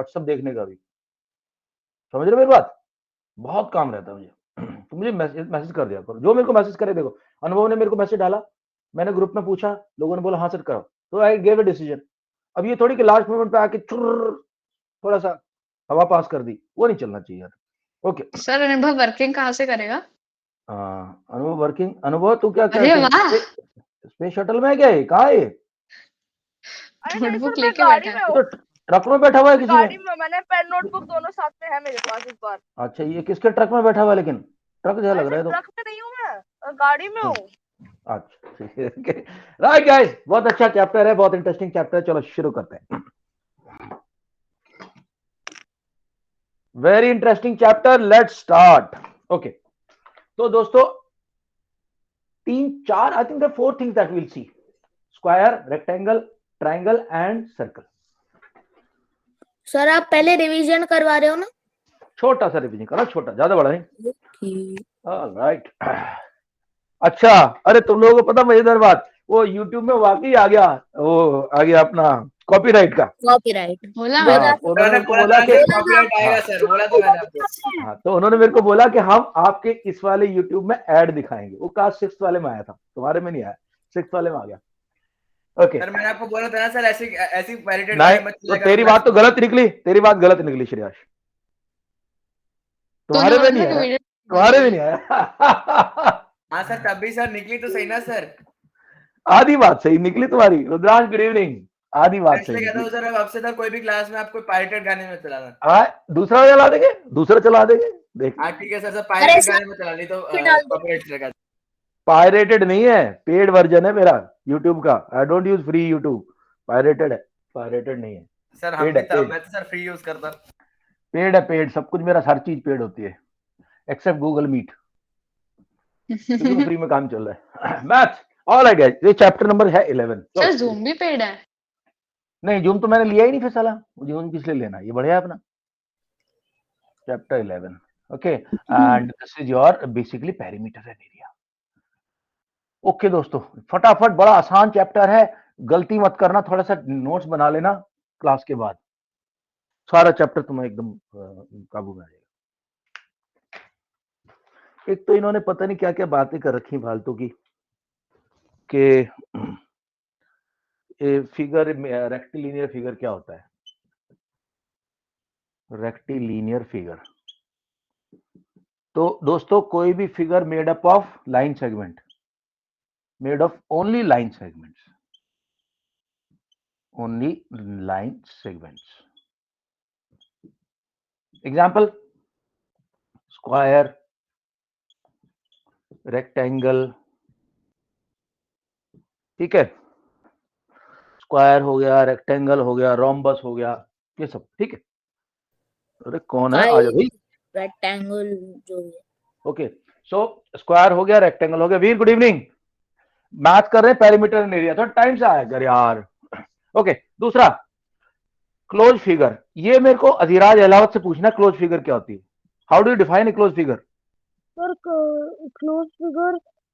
WhatsApp देखने का भी, समझ रहे हो मेरी बात? बहुत काम रहता है मुझे। तो मुझे मैसेज कर दिया करो, जो मेरे को मैसेज करे। देखो अनुभव ने मेरे को मैसेज डाला, मैंने ग्रुप में पूछा, लोगों ने बोला हाँ सर करो, तो आई गेव अ डिसीजन। अब ये थोड़ी कि लास्ट मोमेंट पे आके थोड़ा सा हवा पास कर दी, वो नहीं चलना चाहिए यार। ओके सर अनुभव वर्किंग कहाँ से करेगा? अनुभव वर्किंग, अनुभव तू क्या अरे वाह, स्पेस शटल में है क्या? ये कहाँ है ये? अरे नहीं नोटबुक सर, मैं लेके गाड़ी बैठा में है। तो हूँ। ट्रक में बैठा हुआ है किसी गाड़ी में? में मैंने पेन नोटबुक दोनों साथ में है मेरे पास इस बार। अच्छा ये किसके ट्रक में बैठा हुआ है? लेकिन ट्रक जैसा अरे लग रहा है सर तो। ट्रक में नहीं हूँ मैं, गाड़ी में हूँ। अच्छा ठीक है, राइट गाइस, बहुत अच्छा चैप्टर है, बहुत इंटरेस्टिंग चैप्टर है। चलो शुरू करते हैं। Very interesting chapter, let's start. Okay, तो दोस्तों 3-4 I think the 4 things that will see: square, rectangle, triangle and circle. Sir आप पहले रिवीजन करवा रहे हो ना? छोटा सा रिवीजन करो, छोटा, ज्यादा बड़ा नहीं। ठीक। ऑलराइट। अच्छा, अरे तुम लोगों को पता मजेदार बात, वो YouTube में वाकई आ गया, वो आ गया अपना कॉपीराइट का। कॉपीराइट बोला बोला मैंने। उन्होंने मेरे को बोला बोला था कि कि कॉपीराइट आएगा सर, बोला था मैंने आपको। हाँ, तो उन्होंने मेरे को बोला कि हम आपके इस वाले YouTube में ऐड दिखाएंगे। वो क्लास 6 वाले में आया था, तुम्हारे में नहीं आया, 6 वाले में आ गया। ओके सर मैंने आपको बोला था ना सर, ऐसी ऐसी पैरेटेड नहीं, गाने मत तो चलाया तेरी करो बात तो क्लास गलत निकली, तेरी बात गलत निकली श्रेयाश, तुम्हारे में नहीं आया, तुम्हारे में नहीं आया। में। हाँ सर, तब भी सर निकली तो सही ना सर। आधी बात सही निकली तुम्हारी। रुद्रांश गुड इवनिंग, आधी बात इसलिए सही कहता हूँ निकली। सर, अब आपसे सर कोई भी क्लास में आपको पैरेटेड गाने में चलाना। हाँ, दूसरा चला देंगे, दूसरा चला देंगे, देख। हाँ ठीक है सर, सर अरे पैरेटेड सर, गाने में चला, नहीं तो फिर डाल दो। कॉपीराइट चलेगा। पायरेटेड नहीं है, पेड वर्जन है मेरा YouTube का। I don't use free YouTube, pirated है, पायरेटेड नहीं है। सर हम पेड भी है, था, पेड, मैं तो सर फ्री यूज करता। पेड है, पेड। सब कुछ मेरा, हर चीज पेड होती है एक्सेप्ट गूगल मीट, क्योंकि फ्री में काम चल रहा है। मैथ्स, ऑलराइट गाइस, ये चैप्टर नंबर है 11। सर जूम भी पेड है? नहीं, जूम तो मैंने लिया ही नहीं फिर साला, जूम किस लिए लेना, ये बढ़िया है अपना। Chapter 11, okay, and this is your basically perimeter and area. Okay दोस्तों, फटाफट, बड़ा आसान चैप्टर है, गलती मत करना, थोड़ा सा नोट्स बना लेना क्लास के बाद, सारा चैप्टर तुम्हें एकदम काबू में आ जाएगा। एक तो इन्होंने पता नहीं क्या क्या बातें कर रखी फालतू की, कि फिगर, रेक्टिलिनियर फिगर क्या होता है? रेक्टिलिनियर फिगर, तो दोस्तों कोई भी figure made up of line segment, made of only line segments, only line segments. Example: square, rectangle, ठीक है, स्क्वायर हो गया, रेक्टेंगल हो गया, रोम्बस हो गया, ये सब ठीक है। अरे कौन है, आ जाओ भाई। रेक्टेंगल जो है। ओके, सो स्क्वायर हो गया, रेक्टेंगल हो गया। वीर गुड इवनिंग, मैथ कर रहे हैं, पेरीमीटर एंड एरिया, थोड़ा टाइम से आया कर यार। ओके, दूसरा क्लोज फिगर, ये मेरे को अजीराज अहलावत से पूछना, क्लोज फिगर क्या होती है? How do you define a close figure? Sir, closed figure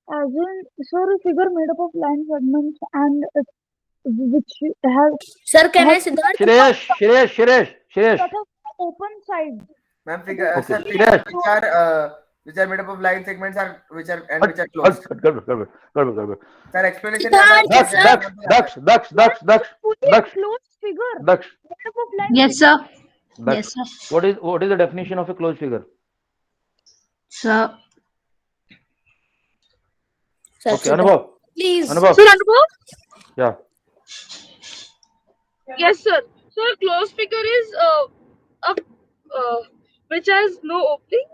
as in, sir, a figure made up of line segments and which have sir कहना है Siddharth. Shreyas, Shreyas, Shreyas, Shreyas, that have open sides. Ma'am figure Okay, sir, yes. which are made up of line segments are which are and which are closed. गड़बड़। Sir explanation Siddharth, Daksh, sir. Daksh, Daksh, Daksh, Daksh, Daksh, Closed figure Daksh, made up of line Yes, sir. Daksh. Yes, sir. What is the definition of a closed figure? Sir. Okay, अनुभव, please अनुभव, Sir, Anubhav? yeah. Yes, sir. So a closed figure is which has no opening,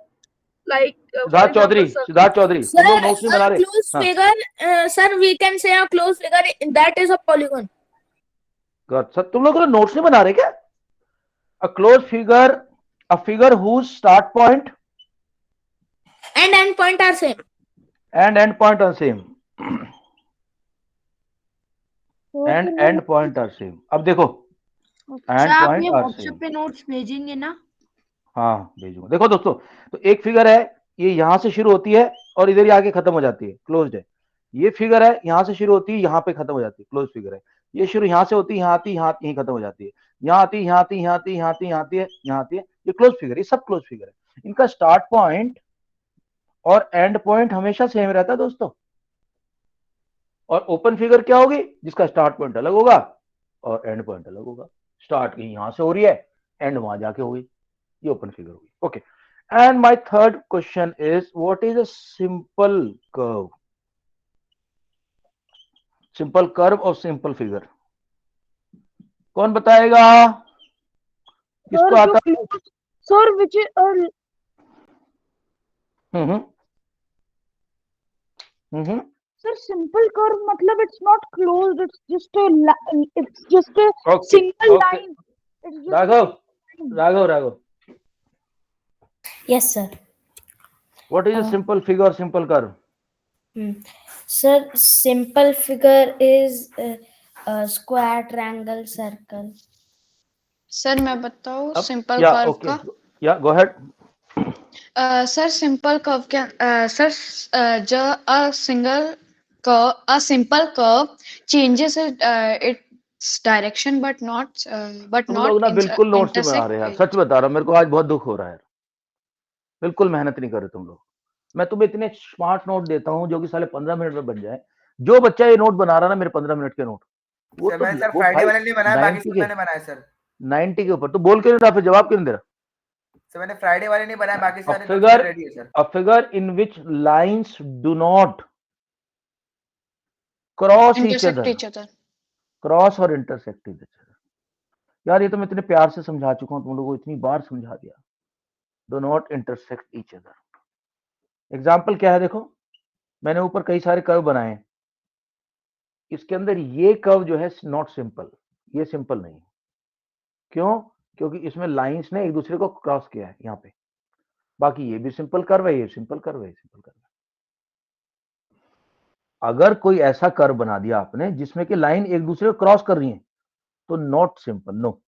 like for Siddharth example, Chaudhary, sir. Siddharth Chaudhary, तुम लोग notes नहीं बना रहे? Close हाँ, figure sir we can say a close figure that is a polygon. Sir तुम लोग notes नहीं बना रहे क्या? A closed figure, a figure whose start point and end point are same. and end point are same. And end point are same. अब देखो, sir end आप point ये are व्हाट्सएप same. पे नोट्स भेजेंगे ना? हाँ भेजूंगा। देखो दोस्तों, तो एक फिगर है, ये यहां से शुरू होती है और इधर ही आके खत्म हो जाती है, क्लोज्ड है। ये फिगर है, यहां से शुरू होती है, यहां पे खत्म हो जाती है, क्लोज फिगर है। ये शुरू यहां से होती है, यहां आती है, यहां यहीं खत्म हो जाती है। यहाँ आती है, यहाँ आती है, यहाँ आती है, यहाँ आती है, यहाँ आती है, यहाँ आती है, ये क्लोज फिगर, ये सब क्लोज फिगर है। इनका स्टार्ट पॉइंट और एंड पॉइंट हमेशा सेम रहता है दोस्तों। और ओपन फिगर क्या होगी? जिसका स्टार्ट पॉइंट अलग होगा और एंड पॉइंट अलग होगा। स्टार्ट की यहां से हो रही है, एंड वहां जाके होगी, ये ओपन फिगर होगी। Okay, and my third question is what is a simple curve? Simple curve और सिंपल फिगर कौन बताएगा? किसको आता है? sir, which is sir, simple curve matlab it's not closed, it's just a Okay, single okay. line. It's just Raghav, Yes, sir. what is a simple figure or simple curve? Sir, simple figure is square, triangle, circle. Sir मैं बताऊँ अब simple या curve okay, का? या go ahead. Sir simple curve क्या sir जो a simple curve changes its direction but not तुम लोग ना बिल्कुल नोट्स नहीं बना रहे यार, सच बता रहा हूँ, मेरे को आज बहुत दुख हो रहा है। बिल्कुल मेहनत नहीं कर रहे तुम लोग। मैं तुम्हें इतने स्मार्ट नोट देता हूँ जो कि साले 15 मिनट में बन जाए। जो बच्चा ये नोट बना रहा ना, मेरे 15 मिनट के नोट, वो सर तो मैंने सर वो फ्राइडे भाई वाले नहीं बनाया, बाकी 90 सब मैंने बनाया सर। 90 के ऊपर तो बोल के नहीं रहा, फिर जवाब क्यों नहीं दे रहा? सर मैंने फ्राइडे वाले नहीं बनाया, बाकी सारे फिगर रेडी है sir. a figure in which lines do not cross each other, cross और इंटरसेक्ट each other। यार ये तो मैं इतने प्यार से समझा चुका हूं, तुम लोगों को इतनी बार समझा दिया। Do not intersect each other. Example क्या है देखो, मैंने ऊपर कई सारे कर्व बनाए हैं, इसके अंदर ये कर्व जो है नॉट सिंपल, ये सिंपल नहीं। क्यों? क्योंकि इसमें लाइंस ने एक दूसरे को क्रॉस किया है यहाँ पे। बाकी ये भी सिंपल कर्व है, ये सिंपल कर्व है, सिंपल कर्व है। अगर कोई ऐसा कर्व बना दिया आपने जिसमें कि लाइन एक दूसरे को क्रॉस कर रही है तो नॉट सिंपल, नो।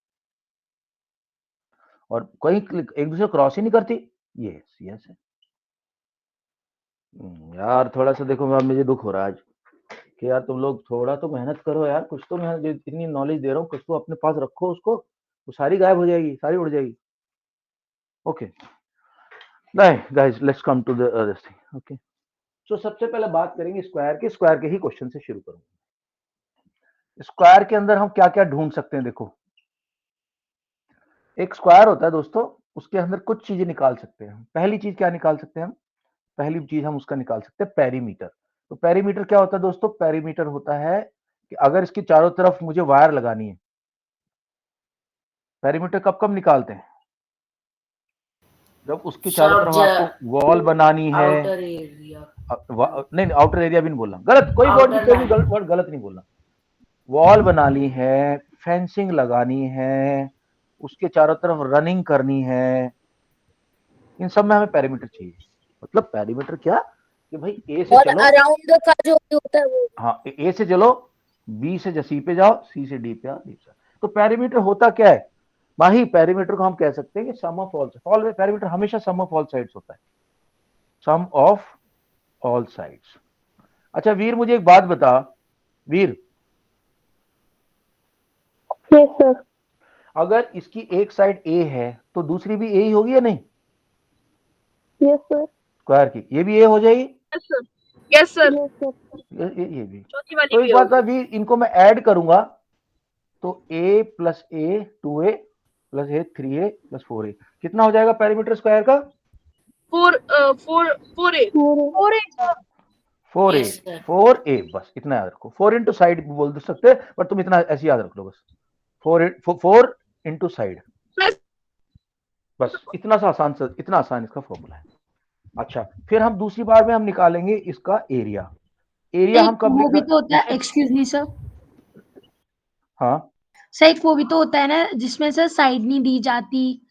और कोई एक दूसरे को क्रॉस ही नहीं करती, ये यस है। यार थोड़ा सा देखो, मुझे दुख हो रहा है आज कि यार तुम लोग थोड़ा तो मेहनत करो यार, कुछ तो मैं इतनी नॉलेज दे रहा हूँ, कुछ तो अपने पास रखो, उसको वो सारी गायब हो जाएगी, सारी उड़ जाएगी। Okay guys, let's come to this thing. Okay, so सबसे पहले बात करेंगे स्क्वायर के। स्क्वायर के ही क्वेश्चन से शुरू करूंगा। स्क्वायर के अंदर हम क्या क्या ढूंढ सकते हैं? देखो, एक स्क्वायर होता है दोस्तों, उसके अंदर कुछ चीजें निकाल सकते हैं। पहली चीज क्या निकाल सकते हैं हम? पहली चीज हम उसका निकाल सकते हैं पेरीमीटर। तो पेरीमीटर क्या होता है दोस्तों? पेरीमीटर होता है कि अगर इसकी चारों तरफ मुझे वायर लगानी है। पेरीमीटर कब कब निकालते हैं? जब उसकी चारों तरफ आपको वॉल बनानी है। आउटर एरिया, नहीं, आउटर एरिया भी नहीं बोलना, गलत, कोई वर्ड गलत नहीं बोलना। वॉल बनानी है, फेंसिंग लगानी है, उसके चारों तरफ रनिंग करनी है, इन सब में हमें पेरीमीटर चाहिए। मतलब पेरीमीटर क्या कि भाई ए से चलो, अराउंड का जो होता है वो, हाँ, ए से चलो, बी से सी पे जाओ, सी से डी पे आओ, डी से। तो पेरीमीटर होता क्या है माही? पेरीमीटर को हम कह सकते हैं कि सम ऑफ ऑल पेरीमीटर हमेशा सम ऑफ ऑल साइड्स होता है, सम ऑफ ऑल साइड्स। अच्छा वीर, मुझे एक बात बता, वीर, yes sir, अगर इसकी एक साइड ए है तो दूसरी भी ए ही होगी या नहीं? yes sir, स्क्वायर की ये भी ए हो जाएगी, yes sir, yes sir, ये भी। चौथी वाली तो भी एक बात होगी। है वीर, इनको मैं ऐड करूंगा तो a plus A 2a plus A 3a plus 4a कितना हो जाएगा पेरीमीटर स्क्वायर का? 4a, बस इतना याद रखो। 4 इंटू साइड बोल सकते हैं, पर तुम इतना ऐसे याद रख लो बस, 4 इंटू साइड, बस इतना सा आसान, इतना आसान इसका फॉर्मूला है। अच्छा, फिर हम दूसरी बार में हम निकालेंगे इसका एरिया। एरिया हम कब वो भी तो होता है, एक्सक्यूज मी सर, हाँ सर एक वो भी तो होता है ना जिसमें सर साइड नहीं दी जाती,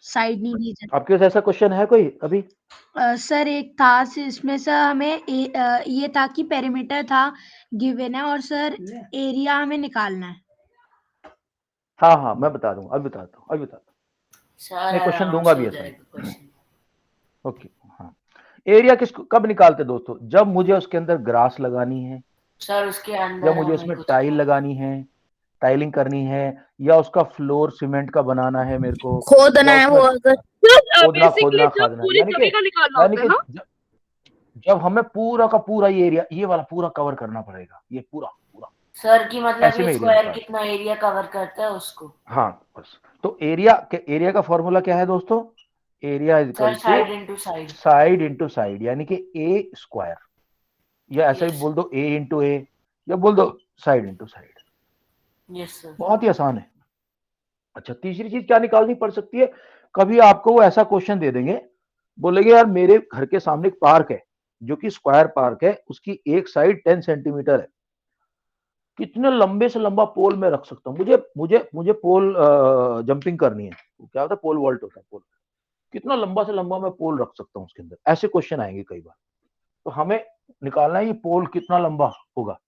साइड नहीं दी जाती। आपके पास ऐसा क्वेश्चन है कोई अभी? सर एक था इसमें सर हमें ये था कि पेरीमीटर था गिवन है और सर एरिया हमें निकालना है। हाँ मैं बता दूंगा, अभी बताता हूँ, मैं क्वेश्चन दूंगा भी ऐसा। ओके, हाँ, एरिया कब निकालते दोस्तों? जब मुझे उसके अंदर ग्रास लगानी है, सर उसके अंदर जब मुझे उसमें टाइल लगानी है, टाइलिंग करनी है या उसका फ्लोर सीमेंट का बनाना है मेरे को, खोदना या है उसमें वो अगर खोदना बेसिकली खोदना जब खादना, पूरी यानी कि जगह का निकालना होता है ना। जब हमें पूरा का पूरा ये एरिया, ये वाला पूरा कवर करना पड़ेगा, ये पूरा पूरा सर की मतलब ऐसे में ये एरिया स्क्वायर निकाल। कितना एरिया कवर करता है उसको। हाँ बस, तो एरिया का फॉर्मूला क्या है दोस्तों? Area is sir equal side to into side. Side into side, यानी कि ए स्क्वायर, या ऐसा भी Yes. बोल दो ए इंटू ए, या बोल दो side into side. Yes sir. बहुत ही आसान है। अच्छा, तीसरी चीज क्या निकालनी पड़ सकती है? कभी आपको वो ऐसा क्वेश्चन दे देंगे, बोलेंगे यार मेरे घर के सामने एक पार्क है जो कि स्क्वायर पार्क है, उसकी एक साइड 10 सेंटीमीटर है, कितने लंबे से लंबा पोल मैं रख सकता हूँ? मुझे मुझे मुझे पोल जंपिंग करनी है, क्या होता है, पोल वॉल्ट होता है, पोल कितना लंबा से लंबा मैं पोल रख सकता हूँ उसके अंदर, ऐसे क्वेश्चन आएंगे कई बार। तो हमें निकालना है ये पोल कितना लंबा होगा।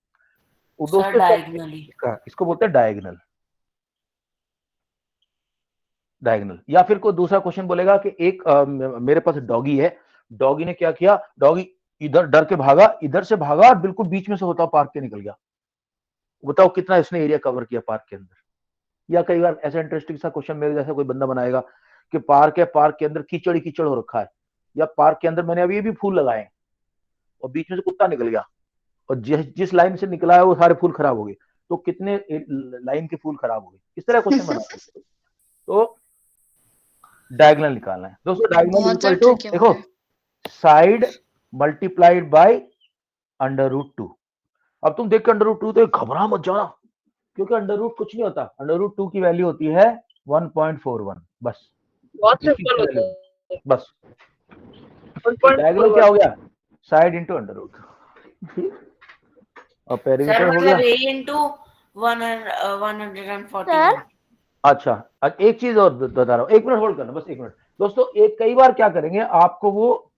वो सर दोस्तों डायगनली। इसको बोलते हैं डायगोनल। डायगोनल, या फिर कोई दूसरा क्वेश्चन बोलेगा कि एक मेरे पास डॉगी है, डॉगी ने क्या किया, डॉगी इधर डर के भागा, इधर से भागा और बिल्कुल बीच में से होता पार्क के निकल गया, बताओ कितना इसने एरिया कवर किया पार्क के अंदर। या कई बार ऐसा इंटरेस्टिंग सा क्वेश्चन मेरे जैसा कोई बंदा बनाएगा कि पार्क है, पार्क के अंदर कीचड़ ही कीचड़ हो रखा है, या पार्क के अंदर मैंने अभी ये भी फूल लगाए और बीच में से कुत्ता निकल गया और जिस लाइन से निकला है वो सारे फूल खराब हो गए, तो कितने लाइन के फूल खराब हो गए, इस तरह क्वेश्चन बना सकते हो। तो डायगोनल निकालना है दोस्तों। डायगोनल बहुत इक्वल सा टू, tricky देखो, होता है। Side multiplied by √2। अब तुम देख के √2 तो घबरा मत जाना, क्योंकि √2 कुछ नहीं होता, √2 की वैल्यू होती है 1.41, बस बहुत इसकी सिंपल वैल्यू होता है। बस। डायगोनल क्या हो गया? साइड इंटू √2 और सर पेरीमीटर हो गया। मतलब a इंटू 141। अच्छा, अब एक चीज और बता रहा हूँ, एक मिनट होल्ड करना, बस एक मिनट दोस्तों। एक कई बार क्या करेंगे, आपको वो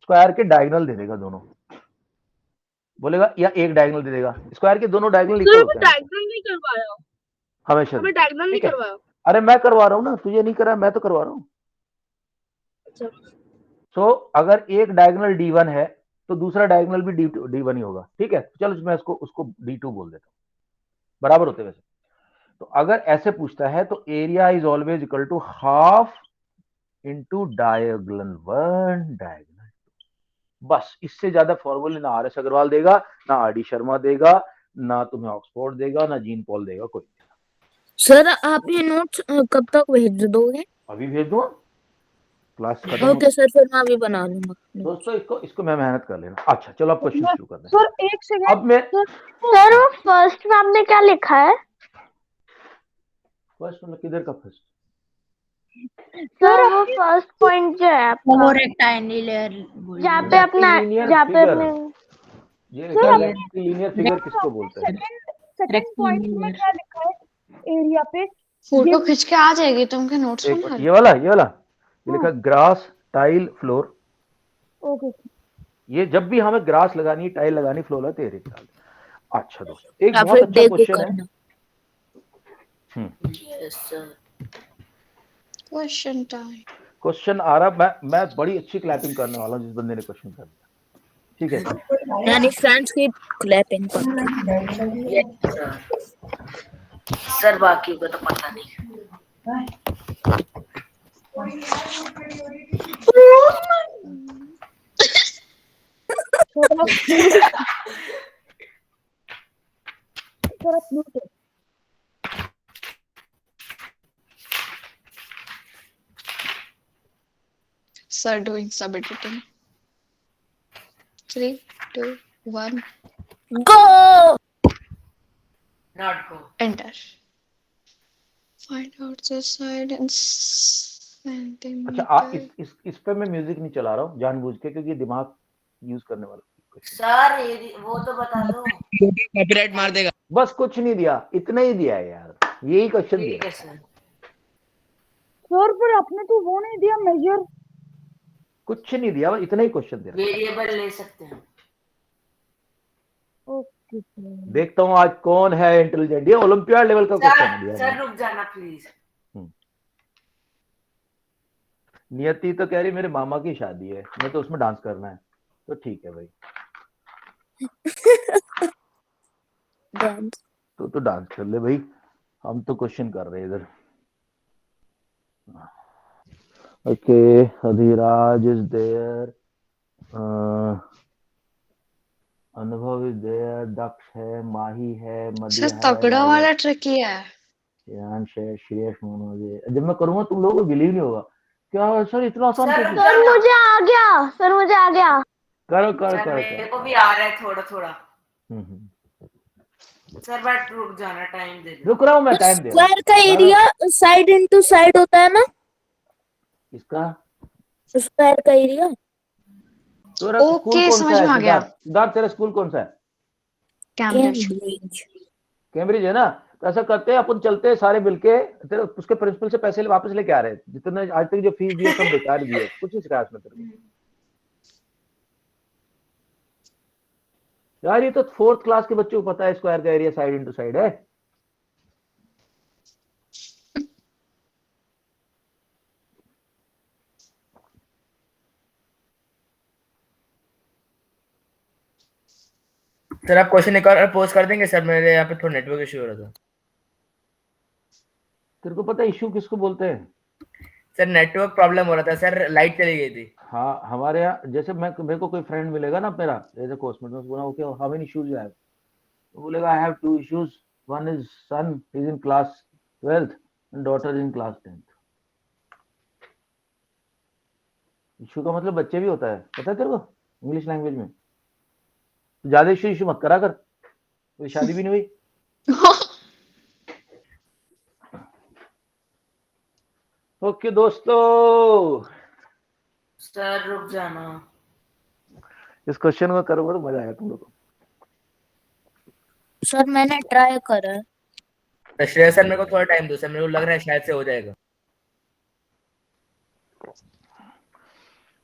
स्क्वायर के डायगोनल दे देगा दोनों, बोलेगा, या एक डायगोनल दे देगा, स्क्वायर के दोनों डायगोनल इक्वल सर होते हैं डायगोनल नहीं करवाया, हमेशा हमें देते हैं, डायगोनल नहीं ठीक है? करवाया। अरे मैं करवा रहा हूँ ना, तुझे नहीं करा, मैं तो करवा रहा हूँ। अच्छा सो अगर एक डायगोनल D1 है तो दूसरा डायगोनल भी D1 ही होगा, ठीक है? चलो मैं उसको D2 बोल देता हूँ, बराबर होते वैसे। तो अगर ऐसे पूछता है तो area is always equal to half into diagonal 1 diagonal 2। बस इससे ज्यादा फॉर्मूले ना RS अग्रवाल देगा, ना RD शर्मा देगा, ना तुम्हें ऑक्सफोर्ड देगा, ना जीन पॉल देगा, कोई। सर आप ये नोट्स कब तक भेज दोगे? अभी भेज दूँ, क्लास खत्म हो। ओके सर, फिर मैं अभी बना लूंगा। दोस्तों इसको मैं मेहनत कर लेना। अच्छा चलो अब क्वेश्चन शुरू करते हैं। सर एक सेकंड, अब मैं सर वो फर्स्ट में आपने क्या लिखा है? फर्स्ट मतलब किधर का फर्स्ट? सर वो फर्स्ट पॉइंट जो है वो आपका, रेक्टेंगुलर जहाँ पे अपना, रेक्टिलिनियर जहाँ पे फिगर, अपने ये सर, लिखा अपने रेक्टिलिनियर फिगर किसको बोलते हैं? सेकंड पॉइंट में क्या लिखा है एरिया पे? फोटो खींच के आ जाएगी तुमके नोट्स एक में मिनट, ये वाला ये लिखा ग्रास टाइल फ्लोर। ओके ये जब भी हमें ग्रास लगानी, टाइल लगानी, फ्लोर है, तेरे ख्याल। अच्छा दोस्तों, एक या बहुत फिर अच्छा देखो क्वेश्चन है। करना। Yes sir. Question time. Question आ रहा, मैं बड़ी अच्छी क्लैपिंग करने वाला हूँ जिस बंदे ने क्वेश्चन कर दिया, ठीक है? यानी फ्रेंड्स की क्लैपिंग पर। सर बाकी को तो पता नहीं। सर आप म्यूट है। Sir doing sub editing. 3, 2, 1, go. Not go. enter. Find out the side in अच्छा centimeter. इस पे मैं म्यूजिक नहीं चला रहा हूँ जानबूझ के, क्योंकि दिमाग यूज करने वाला क्वेश्चन। सर वो तो बता दो। कॉपीराइट मार देगा। बस कुछ नहीं दिया, इतना ही दिया है यार, यही क्वेश्चन ठीक दिया है है। सर। सर पर आपने तो वो नहीं दिया मेजर। कुछ नहीं दिया, बस इतना ही क्वेश्चन दिया। वेरिएबल ले सकते हैं। ओके सर, देखता हूँ आज कौन है इंटेलिजेंट, ये ओलंपियाड लेवल का क्वेश्चन दिया सर है। रुक जाना प्लीज। नियति तो कह रही मेरे मामा की शादी है, मैं तो उसमें डांस करना है, तो ठीक है भाई। डांस। तो डांस कर ले भाई, हम तो क्वेश्चन कर रहे हैं इधर। ओके, अधिराज इज देयर, अनुभव इज देयर, दक्ष है, माही है, मध्य सर है, तगड़ा माया, वाला ट्रिक ही है। श्रेयांश है, श्रेयस, मनोज है। जब मैं करूंगा तुम लोगों को बिलीव नहीं होगा। क्या सर इतना आसान सर, क्वेश्चन? सर मुझे आ गया, सर मुझे आ गया। करो करो सर करो मेरे करो। को भी आ रहा है थोड़ा थोड़ा। हम्म। सर बट रुक जाना, टाइम दे दो। रुक रहा हूँ मैं, टाइम दे रहा हूँ। स्क्वायर का एरिया साइड इनटू साइड होता है ना, इसका स्क्वायर का एरिया। तेरा स्कूल ओके, कौन समझ सा है में आ गया। सिद्धार्थ? सिद्धार्थ तेरा स्कूल कौन सा है? कैम्ब्रिज। कैम्ब्रिज। कैम्ब्रिज है ना? तो ऐसा करते हैं अपन, चलते हैं सारे मिलके, तेरे उसके प्रिंसिपल से पैसे वापस लेके आ रहे हैं। जितने आज तक जो फीस दी है सब बेकार दी है, कुछ नहीं सिखाया उसने तेरे को। यार ये तो 4th क्लास के बच्चों को पता है स्क्वायर का एरिया साइड इनटू साइड है। सर आप क्वेश्चन एक और पोस्ट कर देंगे सर, मेरे यहाँ पे थोड़ा नेटवर्क इशू हो रहा था। तेरे को पता है इशू किसको बोलते हैं? सर नेटवर्क प्रॉब्लम हो रहा था सर, लाइट चली गई थी। हाँ, हमारे यहाँ जैसे मेरे को कोई फ्रेंड मिलेगा ना मेरा एज ए कोर्समेट, मैं बोला okay how many issues you have, तो बोलेगा I have 2 issues, one is son is in class 12th and daughter is in class 10th। Issue का मतलब बच्चे भी होता है, पता है तेरे को इंग्लिश लैंग्वेज में। तो ज्यादा इशू मत करा कर, कोई शादी भी नहीं हुई। ओके दोस्तों, सर रुक जाना। इस क्वेश्चन को करोगे तो मजा आएगा तुम लोग को। सर मैंने ट्राई करा है। तो श्रेयस सर मेरे को थोड़ा टाइम दो सर, मेरे को लग रहा है शायद से हो जाएगा।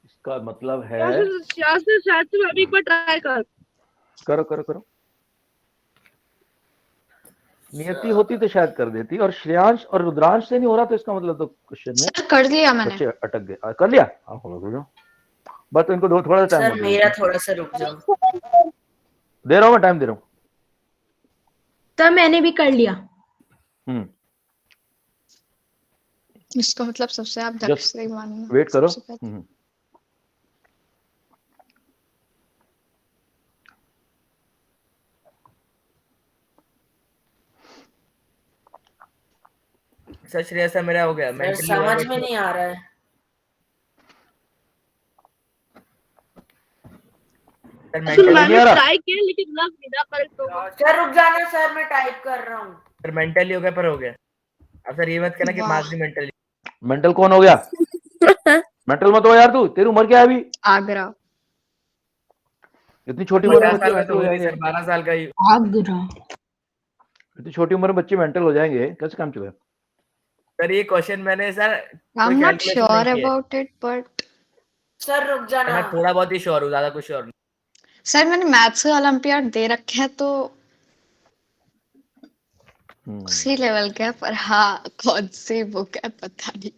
इसका मतलब है शायद से मैं भी एक बार ट्राई कर। करो करो करो। नियति होती तो शायद कर देती, और श्रेयांश और रुद्रांश से नहीं हो रहा, तो इसका मतलब तो क्वेश्चन में सर कर दिया मैंने। बच्चे अटक गए। कर लिया? हाँ हो जाओ, बस इनको दो थोड़ा सा सर टाइम मेरा थोड़ा सा रुक जाओ। दे रहा हूँ मैं, टाइम दे रहा हूँ। तब मैंने भी कर लिया। इसका मतलब सबसे आप Just दक्ष से ही मानना। वेट करो। सबसे पहले। सर श्रेयस सर मेरा हो गया, मेंटली समझ में नहीं आ रहा है। सर मैंने नहीं आ रहा। ट्राई किया लेकिन लग नहीं रहा करेक्ट होगा। सर रुक जाना सर, मैं टाइप कर रहा हूँ। सर मेंटली हो गया पर हो गया। अब सर ये मत कहना कि वाह। मार्क्स भी मेंटली। मेंटल कौन हो गया? मेंटल मत हो यार तू, तेरी उम्र क्या है अभी? आगरा। इतनी छोटी उम्र में 50 बच्चे साल का मेंटल तो हो हो नहीं जाएंगे? सर, 12 साल का ही। आगरा। इतनी छोटी उम्र में बच्चे मेंटल हो जाएंगे, कैसे काम चलेगा? सर ये क्वेश्चन मैंने sir I am not sure about it but. Sir रुक जाना। मैं थोड़ा बहुत ही श्योर हूँ, ज्यादा कुछ श्योर नहीं। सर मैंने मैथ्स का ओलंपियाड दे रखे है तो उसी लेवल का है, पर हाँ कौन सी बुक है पता नहीं।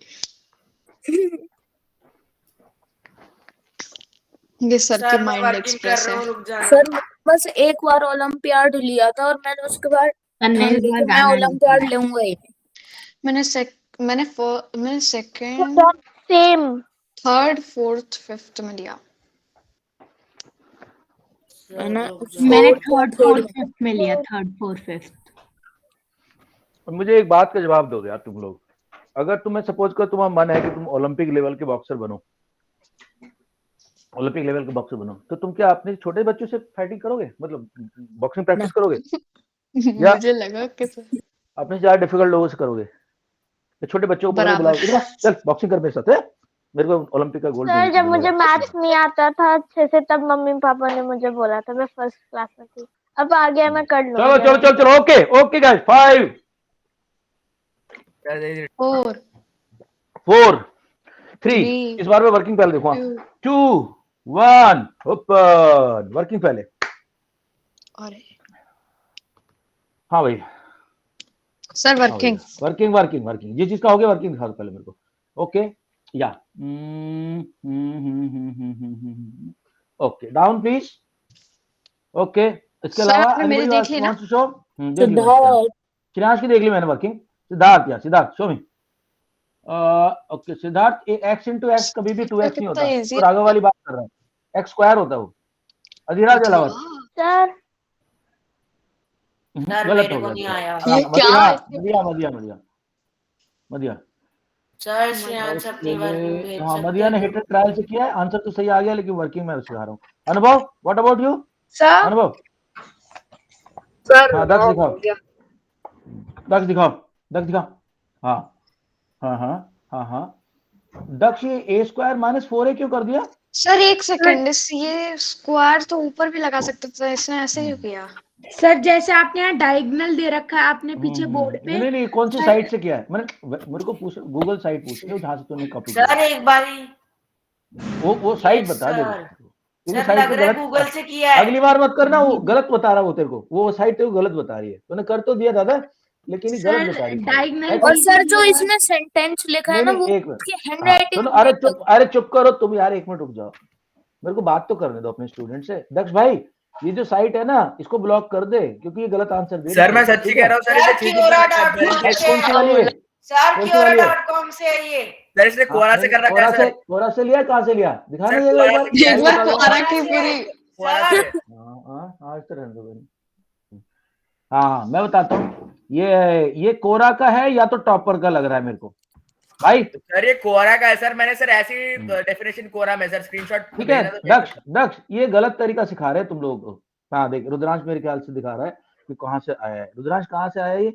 ये सर की माइंड एक्सप्रेस है। सर बस एक बार ओलंपियाड लिया था और मैंने उसके बाद मैं ओलंपियाड लूंगा ही नहीं। मैंने second, same 3rd, 4th, 5th में लिया। मैंने 3rd, 4th, 5th में लिया। 3rd, 4th, 5th। और मुझे एक बात का जवाब दो यार तुम लोग, अगर तुम्हें सपोज कर तुम्हारा मन है कि तुम ओलंपिक लेवल के बॉक्सर बनो, ओलंपिक लेवल के बॉक्सर बनो, तो तुम क्या अपने छोटे बच्चों से फाइटिंग करोगे, मतलब बॉक्सिंग प्रैक्टिस करोगे? या मुझे लगा कि अपने से ज्यादा डिफिकल्ट लोगों से करोगे? तो छोटे बच्चों को पकड़ के बराबर। बुलाओ, चल बॉक्सिंग कर मेरे साथ है, मेरे को ओलंपिक का गोल्ड सर जब मुझे मिलेगा। मैथ्स नहीं आता था अच्छे से तब मम्मी पापा ने मुझे बोला था, मैं 1st क्लास में थी। अब आ गया, मैं कर लूंगी। चलो चलो चलो चलो, ओके ओके गाइस, 5 4 4 3 इस बार में वर्किंग पहले देखो। 2 1 ओपन, वर्किंग पहले। अरे हाँ भाई sir working working working working जिस चीज का हो गया वर्किंग दिखा दो पहले मेरे को। ओके या ओके डाउन प्लीज। ओके इसके सर, अलावा आपने मेरी anybody देख ली ना? wants to show? देख ली मैंने। सिद्धार्थ श्रेयांश की देख ली मैंने वर्किंग। सिद्धार्थ या सिद्धार्थ शो मी। Okay Siddharth, x into x कभी भी 2x नहीं होता, कितना easy और आगे वाली बात कर रहा है, x स्क्वायर होता है वो। अधिराज अलावत सर सर गलत मेरे हो को गया। नहीं आया। ये क्या मदिया मदिया मदिया मदिया सर श्रेयांश अपनी वर्किंग भेज हाँ, सकते मदिया ने हैं? हिट ट्रायल से किया है, आंसर तो सही आ गया, लेकिन वर्किंग में सिखा रहा हूँ। अनुभव, व्हाट अबाउट यू? सर अनुभव, सर हाँ दक्ष हो दिखाओ, गया। दक्ष दिखाओ, दक्ष दिखाओ। हाँ हाँ हाँ हाँ हाँ दक्ष, ये ए स्क्वायर माइनस 4a क्यों कर दिया? सर एक सेकंड, ये स्क्वायर तो ऊपर भी लगा सकते थे, इसने ऐसे क्यों किया? सर जैसे आपने यहाँ डायगोनल दे रखा है आपने पीछे बोर्ड पे। नहीं कौन सी साइट से किया है? मैंने मेरे को पूछ, गूगल साइट पूछ रहे हो जहाँ से तूने कॉपी किया। सर एक बारी वो साइट Yes, बता दे sir. क्योंकि सर साइट लग तो रहा है गलत, गूगल से किया है। अगली बार मत करना, वो गलत बता रहा है वो तेरे को, वो साइट तेरे को गलत बता रही है। तूने कर तो दिया दादा, लेकिन ये गलत सर बता रही है। डायगोनल और सर जो इसमें सेंटेंस लिखा है ना वो एक मिनट, उसकी हाँ, हैंडराइटिंग सुनो, अरे चुप करो तुम यार, एक मिनट रुक जाओ, मेरे को बात तो करने दो अपने स्टूडेंट से। दक्ष भाई, ये जो साइट है ना, इसको ब्लॉक कर दे, क्योंकि ये गलत आंसर दे। सर मैं सच्ची कह रहा हूँ सर, सर इसे Quora.com से कौन सी वाली है? सर कौन सी वाली है? Quora.com से है ये। सर इसने कोरा से कर रखा है सर। कोरा से लिया, कहाँ से लिया? दिखाने सर, देगा एक कोरा बार। से एक बार बता दो। कोरा की पूरी कोरा से। हाँ आज तो रहने दो भाई। हाँ मैं बताता हूँ, ये कोरा का है या तो टॉपर का लग रहा है मेरे को भाई। सर ये कोरा का है सर, मैंने सर ऐसी डेफिनेशन कोरा में सर स्क्रीनशॉट ठीक है दक्ष, ये गलत तरीका सिखा रहे हैं तुम लोगों को। हाँ देख, रुद्रांश मेरे ख्याल से दिखा रहा है कि कहाँ से आया है। रुद्रांश कहाँ से आया है ये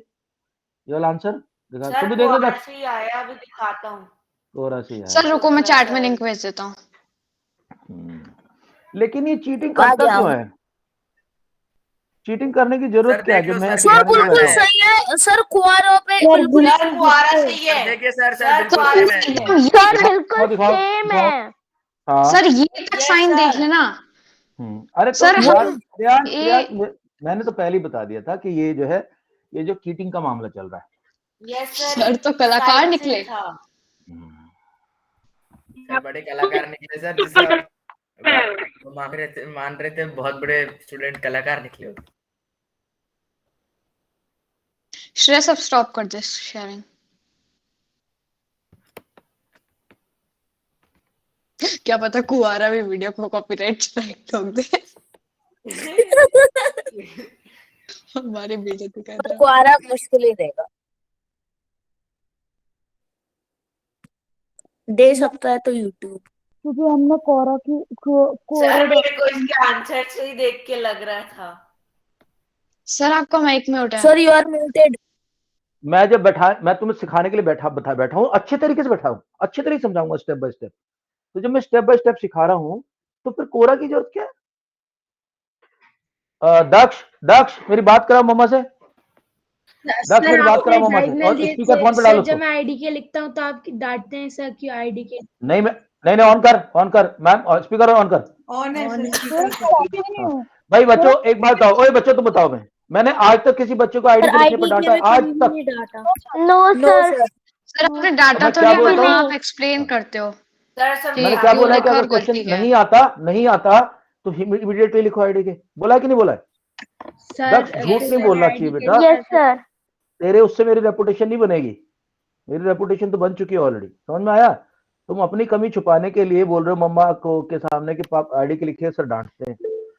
वाला आंसर दिखा, तुम भी देख रहे हो? Quora से ही आया, अभी दिखाता हूँ। कोरा से आया। सर रुको, मैं चैट में लिंक भेज देता हूँ। लेकिन ये चीटिंग आ करता गया। क्यों है? चीटिंग करने की जरूरत सर, क्या है? देख लो जब मैं सर, सर सिखाने बिल्कुल बैठा हूँ। सही है सर, कुआरों पे बिल्कुल सर Quora से ही है। देखिए सर सर, बिल्कुल Quora सेम से ही है। है। सर दिखाओ, बिल्कुल दिखाओ, सेम दिखाओ। है। हाँ सर ये तक Yes, साइन sir. देख लेना। अरे तो सर, यार, हम मैंने तो पहले ही बता दिया था कि ये जो है, ये जो चीटिंग का मामला चल रहा है। Yes, sir. सर तो कलाकार साइड से निकले। था। सर बड़े कलाकार निकले सर, जिससे मान रहे थे बहुत बड़े स्टूडेंट कलाकार निकले हो। श्रेयस अब स्टॉप कर दे शेयरिंग। क्या पता कुआरा भी वीडियो को कॉपीराइट स्ट्राइक ठोक दे। हमारी बेइज्जती कर रहा है। कुआरा मुश्किल ही देगा, दे सकता है तो यूट्यूब। क्योंकि हमने कोरा की सर मेरे को इसके आंसर से ही देख के लग रहा था। सर आपका माइक में उठा है। Sir you are muted. मैं तुम्हें सिखाने के लिए बैठा हूँ, अच्छे तरीके से बैठा हूँ, अच्छे तरीके से समझाऊंगा स्टेप बाय स्टेप। तो जब मैं स्टेप बाय स्टेप सिखा रहा हूँ, तो फिर कोरा की जरूरत क्या है? दक्ष मेरी बात कराओ मम्मा से। दक्ष मेरी बात कराओ मम्मा से, और स्पीकर फोन पे डालो। जब मैं आईडी के लिखता हूँ तो आप डांटते हैं सर क्यों आईडी के? नहीं ऑन कर मैम, स्पीकर ऑन कर। ऑन है भाई बच्चों एक बात बताओ, ओए बच्चों तुम बताओ, मैंने आज तक किसी बच्चे को आईडी के लिखने पर डांटा? आज तक नो सर। सर आपने डाटा तो नहीं, पर हाँ आप एक्सप्लेन करते हो। सर मैंने क्या बोला है कि अगर क्वेश्चन नहीं आता तो इमीडिएटली लिखो आईडी के, बोला है कि नहीं बोला है? दक्ष झूठ नहीं बोलना चाहिए बेटा। Yes sir. तेरे उससे मेरी रेपुटेशन नहीं बनेगी, मेरी रेपुटेशन तो बन चुकी है ऑलरेडी, समझ में आया? तुम अपनी कमी छुपाने के लिए बोल रहे हो मम्मा को के सामने कि पाप आईडी के लिखे सर डांटते हैं।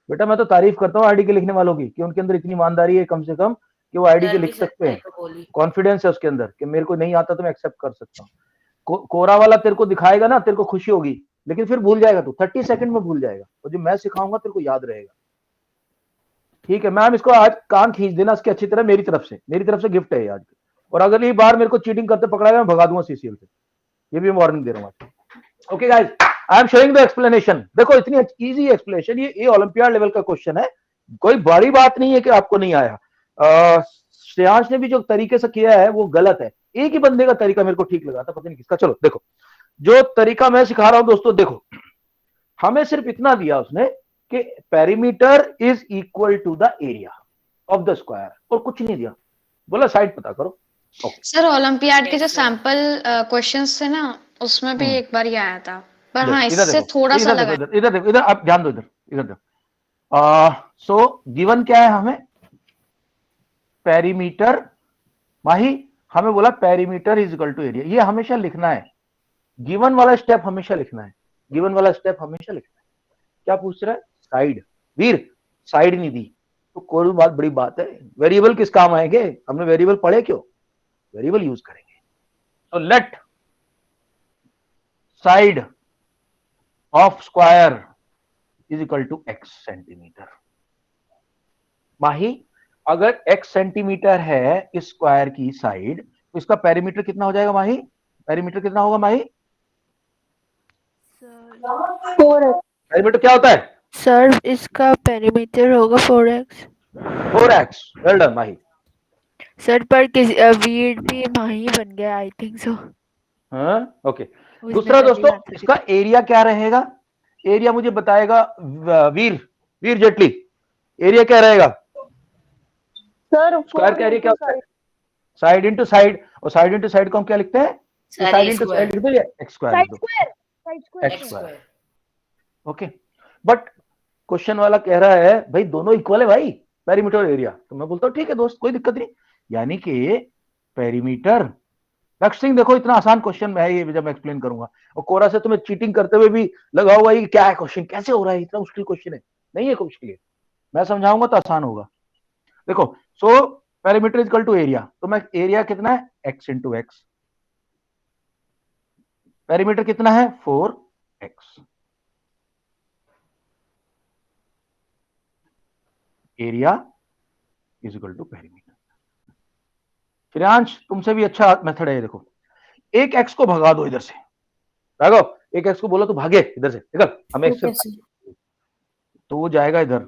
बेटा मैं तो तारीफ करता हूँ आईडी के लिखने वालों की, कि उनके अंदर इतनी ईमानदारी है कम से कम कि वो आईडी के लिख सकते हैं, कॉन्फिडेंस है उसके अंदर कि मेरे को नहीं आता तो मैं एक्सेप्ट कर सकता हूँ। कोरा वाला तेरे को दिखाएगा ना, तेरे को खुशी होगी, लेकिन फिर भूल जाएगा तू, 30 सेकंड में भूल जाएगा, और जो मैं सिखाऊंगा तेरे को याद रहेगा। ठीक है मैम, इसको आज कान खींच देना इसके अच्छी तरह, मेरी तरफ से गिफ्ट है आज। और अगली बार मेरे को चीटिंग करते पकड़ा गया, मैं भगा दूंगा सीसीएल से, ये भी वार्निंग दे रहा हूँ। Okay guys, I am showing the explanation. देखो इतनी इजी एक्सप्लेनेशन, ये ओलंपियाड लेवल का क्वेश्चन है, कोई बड़ी बात नहीं है कि आपको नहीं आया। श्रेयांश ने भी जो तरीके से किया है वो गलत है, एक ही बंदे का तरीका मेरे को ठीक लगा था, पता नहीं किसका। चलो देखो जो तरीका मैं सिखा रहा हूं दोस्तों, देखो हमें सिर्फ इतना दिया उसने कि perimeter is equal to the area of the square, और कुछ नहीं दिया, बोला साइड पता करो। सर ओलंपियाड के जो सैंपल क्वेश्चंस थे ना, उसमें भी एक बार ये आया था, पर हाँ इससे थोड़ा सा लगा। इधर आप ध्यान दो, इधर सो गिवन क्या है हमें, पेरीमीटर। माही हमें बोला perimeter is equal to area, ये हमेशा लिखना है, गिवन वाला स्टेप हमेशा लिखना है, गिवन वाला स्टेप हमेशा लिखना है। क्या पूछ रहा है, साइड। वीर साइड नहीं दी तो कोई बात बड़ी बात है, वेरिएबल किस काम आएंगे, हमने वेरिएबल पढ़े क्यों, वेरिएबल यूज करेंगे। तो let side of square is equal to x centimetre. Mahi अगर x सेंटीमीटर है इस स्क्वायर की साइड, तो इसका पेरीमीटर कितना हो जाएगा माही, पेरीमीटर कितना होगा माही, पेरीमीटर क्या होता है सर, इसका पेरीमीटर होगा 4x। 4x। वेल डन माही। सर पर वीड भी माही बन गया, आई थिंक सो। हाँ ओके। दूसरा दोस्तों इसका एरिया क्या रहेगा, एरिया मुझे बताएगा वीर जेटली, एरिया क्या रहेगा, सर स्क्वायर का एरिया क्या होता है, साइड इंटू साइड, और साइड इंटू साइड को हम क्या लिखते हैं, साइड इंटू साइड लिख दो या एक्स स्क्वायर लिख दो, x square. Okay, but question वाला कह रहा है भाई दोनों इक्वल है भाई, पेरीमीटर और एरिया। तो मैं बोलता हूँ ठीक है दोस्त, कोई दिक्कत नहीं, यानी कि पेरीमीटर। नेक्स्ट थिंग देखो, इतना आसान क्वेश्चन है ये, जब मैं एक्सप्लेन करूंगा, और कोरा से तुम्हें चीटिंग करते हुए भी लगा हुआ है क्या है क्वेश्चन, कैसे हो रहा है, इतना मुश्किल क्वेश्चन है, नहीं है मुश्किल है, मैं समझाऊंगा तो आसान होगा। देखो, so perimeter is equal to area, तो मैं एरिया कितना है x इंटू एक्स, पेरीमीटर कितना है 4x, area is equal to perimeter. Shreyansh तुमसे भी अच्छा मेथड है, देखो एक x को भगा दो इधर से, भागो, एक x को बोलो तो भागे इधर से, निकल, हमें x तो वो जाएगा इधर,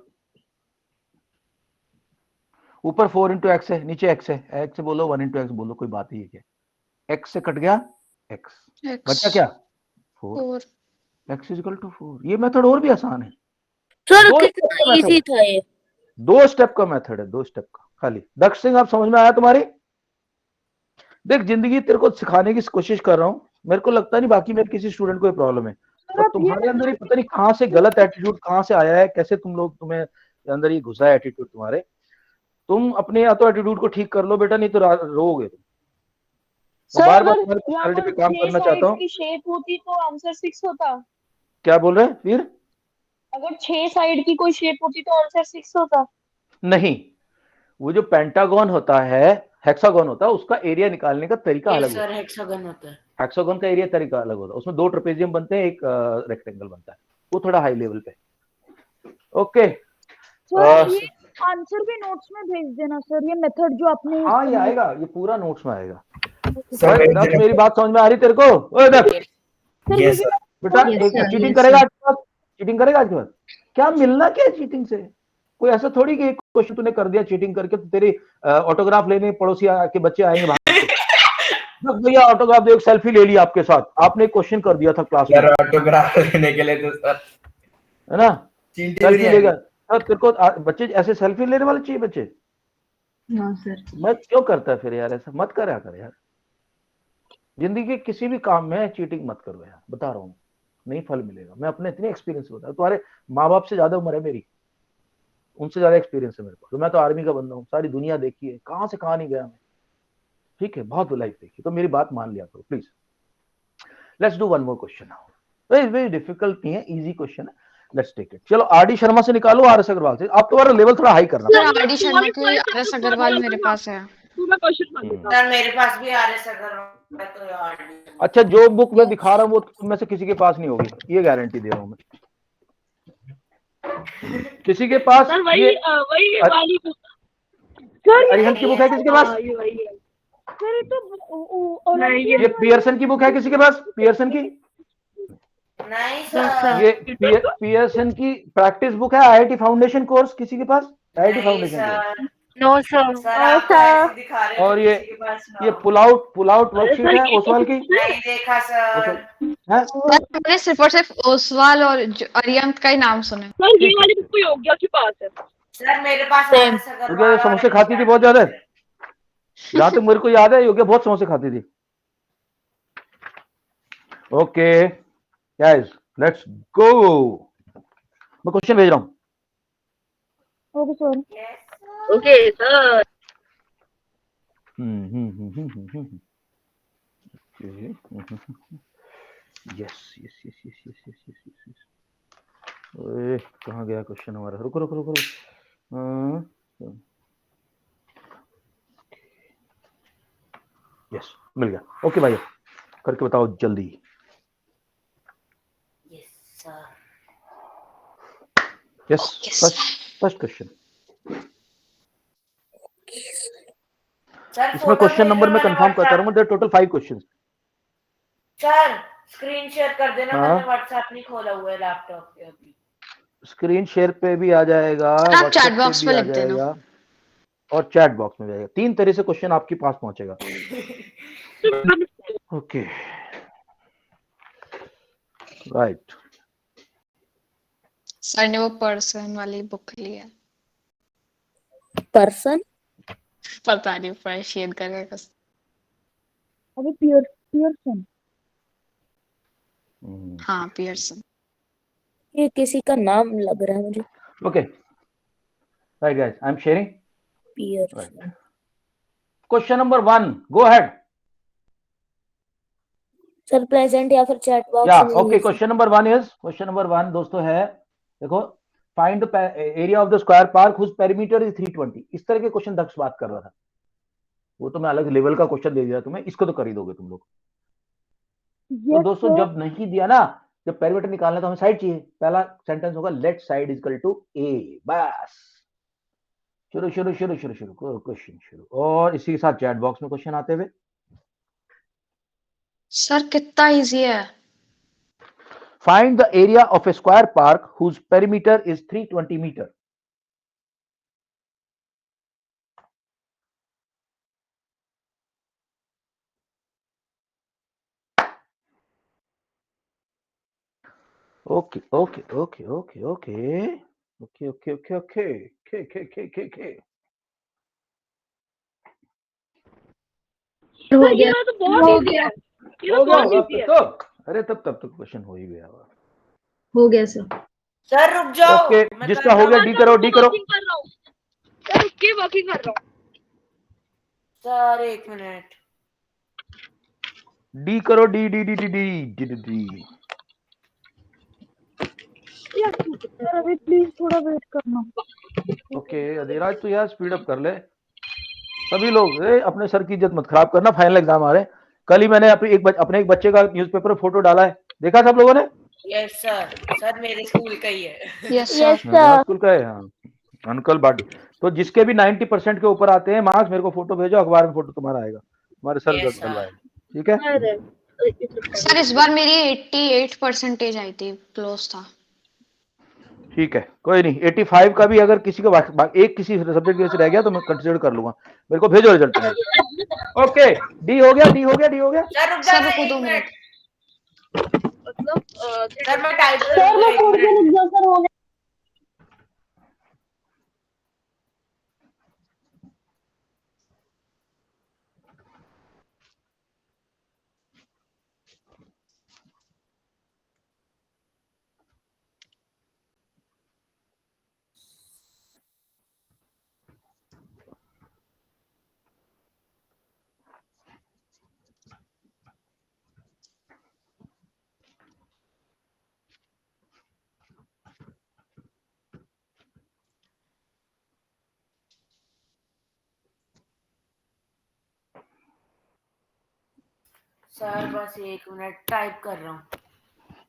ऊपर 4 इंटू एक्स है, नीचे x है, x से बोलो 1 इंटू एक्स बोलो, कोई बात ही है क्या, x से कट गया x, बचा क्या 4, x इज इक्वल टू 4। ये मेथड और भी आसान है सर दो कितना step का इजी method था ये। 2 स्टेप का मेथड है, 2 स्टेप का खाली। दक्ष सिंह आप समझ में आया तुम्हारी, देख जिंदगी तेरे को सिखाने की कोशिश कर रहा हूं, मेरे को लगता नहीं बाकी मेरे किसी स्टूडेंट को ये प्रॉब्लम है, और तुम्हारे अंदर ही पता नहीं कहां से गलत एटीट्यूड कहां से आया है, कैसे तुम्हें अंदर ये घुसा है एटीट्यूड तुम्हारे, तुम अपने या तो एटीट्यूड को ठीक कर लो बेटा, नहीं तो रोओगे तुम। बार बार तुम्हारी पर्सनालिटी पे काम करना चाहता हूँ। शेप होती तो आंसर 6 होता। क्या बोल रहे हैं वीर, अगर 6 साइड की कोई शेप होती तो आंसर 6 होता। नहीं, वो जो पेंटागन होता है, हेक्सागन होता है, उसका एरिया निकालने का तरीका अलग होता है। हेक्सागन होता है, हेक्सागन का एरिया तरीका अलग होता है, उसमें 2 ट्रेपेजियम बनते हैं, एक रेक्टेंगल बनता है, वो थोड़ा हाई लेवल पे। ओके, सर ये आंसर भी नोट्स में भेज देना सर, ये मेथड जो आपने हाँ ये आएगा, ये पूरा नोट्स में आएगा। सर दक्ष मेरी बात समझ में आ रही तेरे को, ओए दक्ष यस सर, बेटा, चीटिंग करेगा आज के बाद, चीटिंग करेगा आज के बाद, क्या मिलना क्या है चीटिंग से, कोई ऐसा थोड़ी कि एक क्वेश्चन तूने कर दिया चीटिंग करके तो तेरी ऑटोग्राफ लेने पड़ोसी के बच्चे आएंगे भाग भैया ऑटोग्राफ दे, एक सेल्फी ले ली आपके साथ, आपने एक क्वेश्चन कर दिया था क्लास में, ऑटोग्राफ लेने के लिए तो सर है ना, चींटी भी सेल्फी नहीं लेगा, आएगी। तेरे को बच्चे ऐसे सेल्फी लेने वाले चाहिए बच्चे, सर मत क्यों करता है फिर यार, ऐसा मत करा कर यार, जिंदगी के किसी भी काम में चीटिंग मत करो यार, बता रहा हूँ नहीं फल मिलेगा। मैं अपने इतने एक्सपीरियंस बता, तुम्हारे माँ बाप से ज्यादा उम्र है मेरी, उनसे ज्यादा एक्सपीरियंस है मेरे को, तो मैं तो आर्मी का बंदा हूँ, सारी दुनिया देखी है, कहां से कहां नहीं गया मैं, ठीक है, बहुत लाइफ देखी, तो मेरी बात मान लिया करो please. Let's do one more question now, very very difficult नहीं है, इजी क्वेश्चन है, लेट्स टेक इट। चलो आर डी शर्मा से निकालो, आर एस अग्रवाल से, आप तुम्हारा लेवल थोड़ा हाई करना। सर आर डी शर्मा के आर एस अग्रवाल मेरे पास है। सर मेरे पास भी आरएस अग्रवाल है, तो यार अच्छा, जो बुक मैं दिखा रहा हूँ वो तुम में से किसी के पास नहीं होगी, ये गारंटी दे रहा हूँ मैं, किसी के पास वही वाली बुक सर, अरिहंत की बुक है किसी के पास, सर ये तो ये पियर्सन की बुक है किसी के पास, पियर्सन की, नहीं सर, ये पियर्सन की प्रैक्टिस बुक है, आईआईटी फाउंडेशन कोर्स किसी के पास, आईआईटी नहीं foundation course, sir, no sir, sir आप तो ऐसे दिखा रहे हो, और ये किसी के पास ना ये हो। पुल आउट वर्कशीट है ओसवाल की, नहीं देखा सर, है सर मैंने सिर्फ और सिर्फ ओसवाल और अरिहंत का ही नाम सुना। सर ये वाली बुक योग्या के पास है। सर मेरे पास आरएस योग्या अग्रवाल समोसे खाती थी बहुत ज्यादा, जहां तक मेरे को याद है योग्या बहुत समोसे खाती थी। ओके गाइस लेट्स गो, मैं क्वेश्चन भेज रहा हूं, okay sir. Okay sir. Yes yes yes yes yes yes yes yes. ओए कहाँ गया क्वेश्चन हमारा? रुको रुको रुको रुको। यस मिल गया। ओके भाई करके बताओ जल्दी। Yes first question. इसमें क्वेश्चन नंबर में कंफर्म करता रहूंगा। There total 5 questions. Sir screen share कर देना। हाँ? मैंने व्हाट्सएप नहीं खोला हुआ है लैपटॉप पे अभी। स्क्रीन शेयर पे भी आ जाएगा, आप चैट WhatsApp बॉक्स पे में भी आ लिख देना। जाएगा और चैट बॉक्स में भी आएगा। 3 तरह से क्वेश्चन आपके पास पहुंचेगा। Okay right. सर ने वो पर्सन वाली बुक ली है। पर्सन पता नहीं पर्शियन करके कुछ। अभी पियर्सन। हाँ पियर्सन। ये किसी का नाम लग रहा है मुझे। Okay right guys I am sharing. Pearson. Question number 1 go ahead. Sir present या फिर चैट बॉक्स या में ओके क्वेश्चन नंबर 1 दोस्तों है देखो find the area of the square park whose perimeter is 320। इस तरह के क्वेश्चन दक्ष बात कर रहा था। वो तो मैं अलग लेवल का क्वेश्चन दे दिया तुम्हें, इसको तो कर ही दोगे तुम लोग। तो दोस्तों जब नहीं दिया ना, जब पेरीमीटर निकालना तो हमें साइड चाहिए। पहला सेंटेंस होगा let side is equal to a. बस शुरू शुरू शुरू शुरू शुरू करो क्वेश्चन शुरू। और इसी के साथ चैट बॉक्स में क्वेश्चन आते हुए। सर कितना इजी है। Find the area of a square park whose perimeter is 320 meter. Okay. हो गया तो बहुत इजी है। हो गया होगा अब तक तो। अरे तब तो क्वेश्चन हो ही गया होगा। हो गया सर। सर रुक जाओ। ओके मैं जिसका हो गया डी करो डी करो। वर्किंग कर रहा हूँ। Sir 1 minute. डी करो D D D D D D D D. Sir अभी प्लीज थोड़ा वेट करना। ओके अधीराज तो यार स्पीड अप कर ले। सभी लोग अपने सर की इज्जत मत खराब करना। फाइनल एग्जाम आ रहे हैं। कल ही मैंने अपने एक बच्चे का न्यूज़पेपर में फोटो डाला है, देखा सब लोगों ने? Yes sir. सर मेरे स्कूल का ही है। Yes yes sir. Sir. School का है। हाँ अंकल बाटी। तो जिसके भी 90% के ऊपर आते हैं मार्क्स, मेरे को फोटो भेजो, अखबार में फोटो तुम्हारा आएगा, हमारे सर Yes, sir. डलवाएगा। ठीक है सर इस बार मेरी 88% आई थी, क्लोज था। ठीक है कोई नहीं। 85 का भी अगर किसी का एक किसी सब्जेक्ट की से रह गया तो मैं कंसीडर कर लूंगा। मेरे को भेजो रिजल्ट में। ओके डी हो गया डी हो गया डी हो गया। सर रुक सर जाओ रुको 1 2 मिनट। मिनट। मतलब सर मैं टाइप कर सर मैं रहा खुद हूँ। भी लिख जाऊँ। सर हो गया। सर बस 1 मिनट टाइप कर रहा हूँ।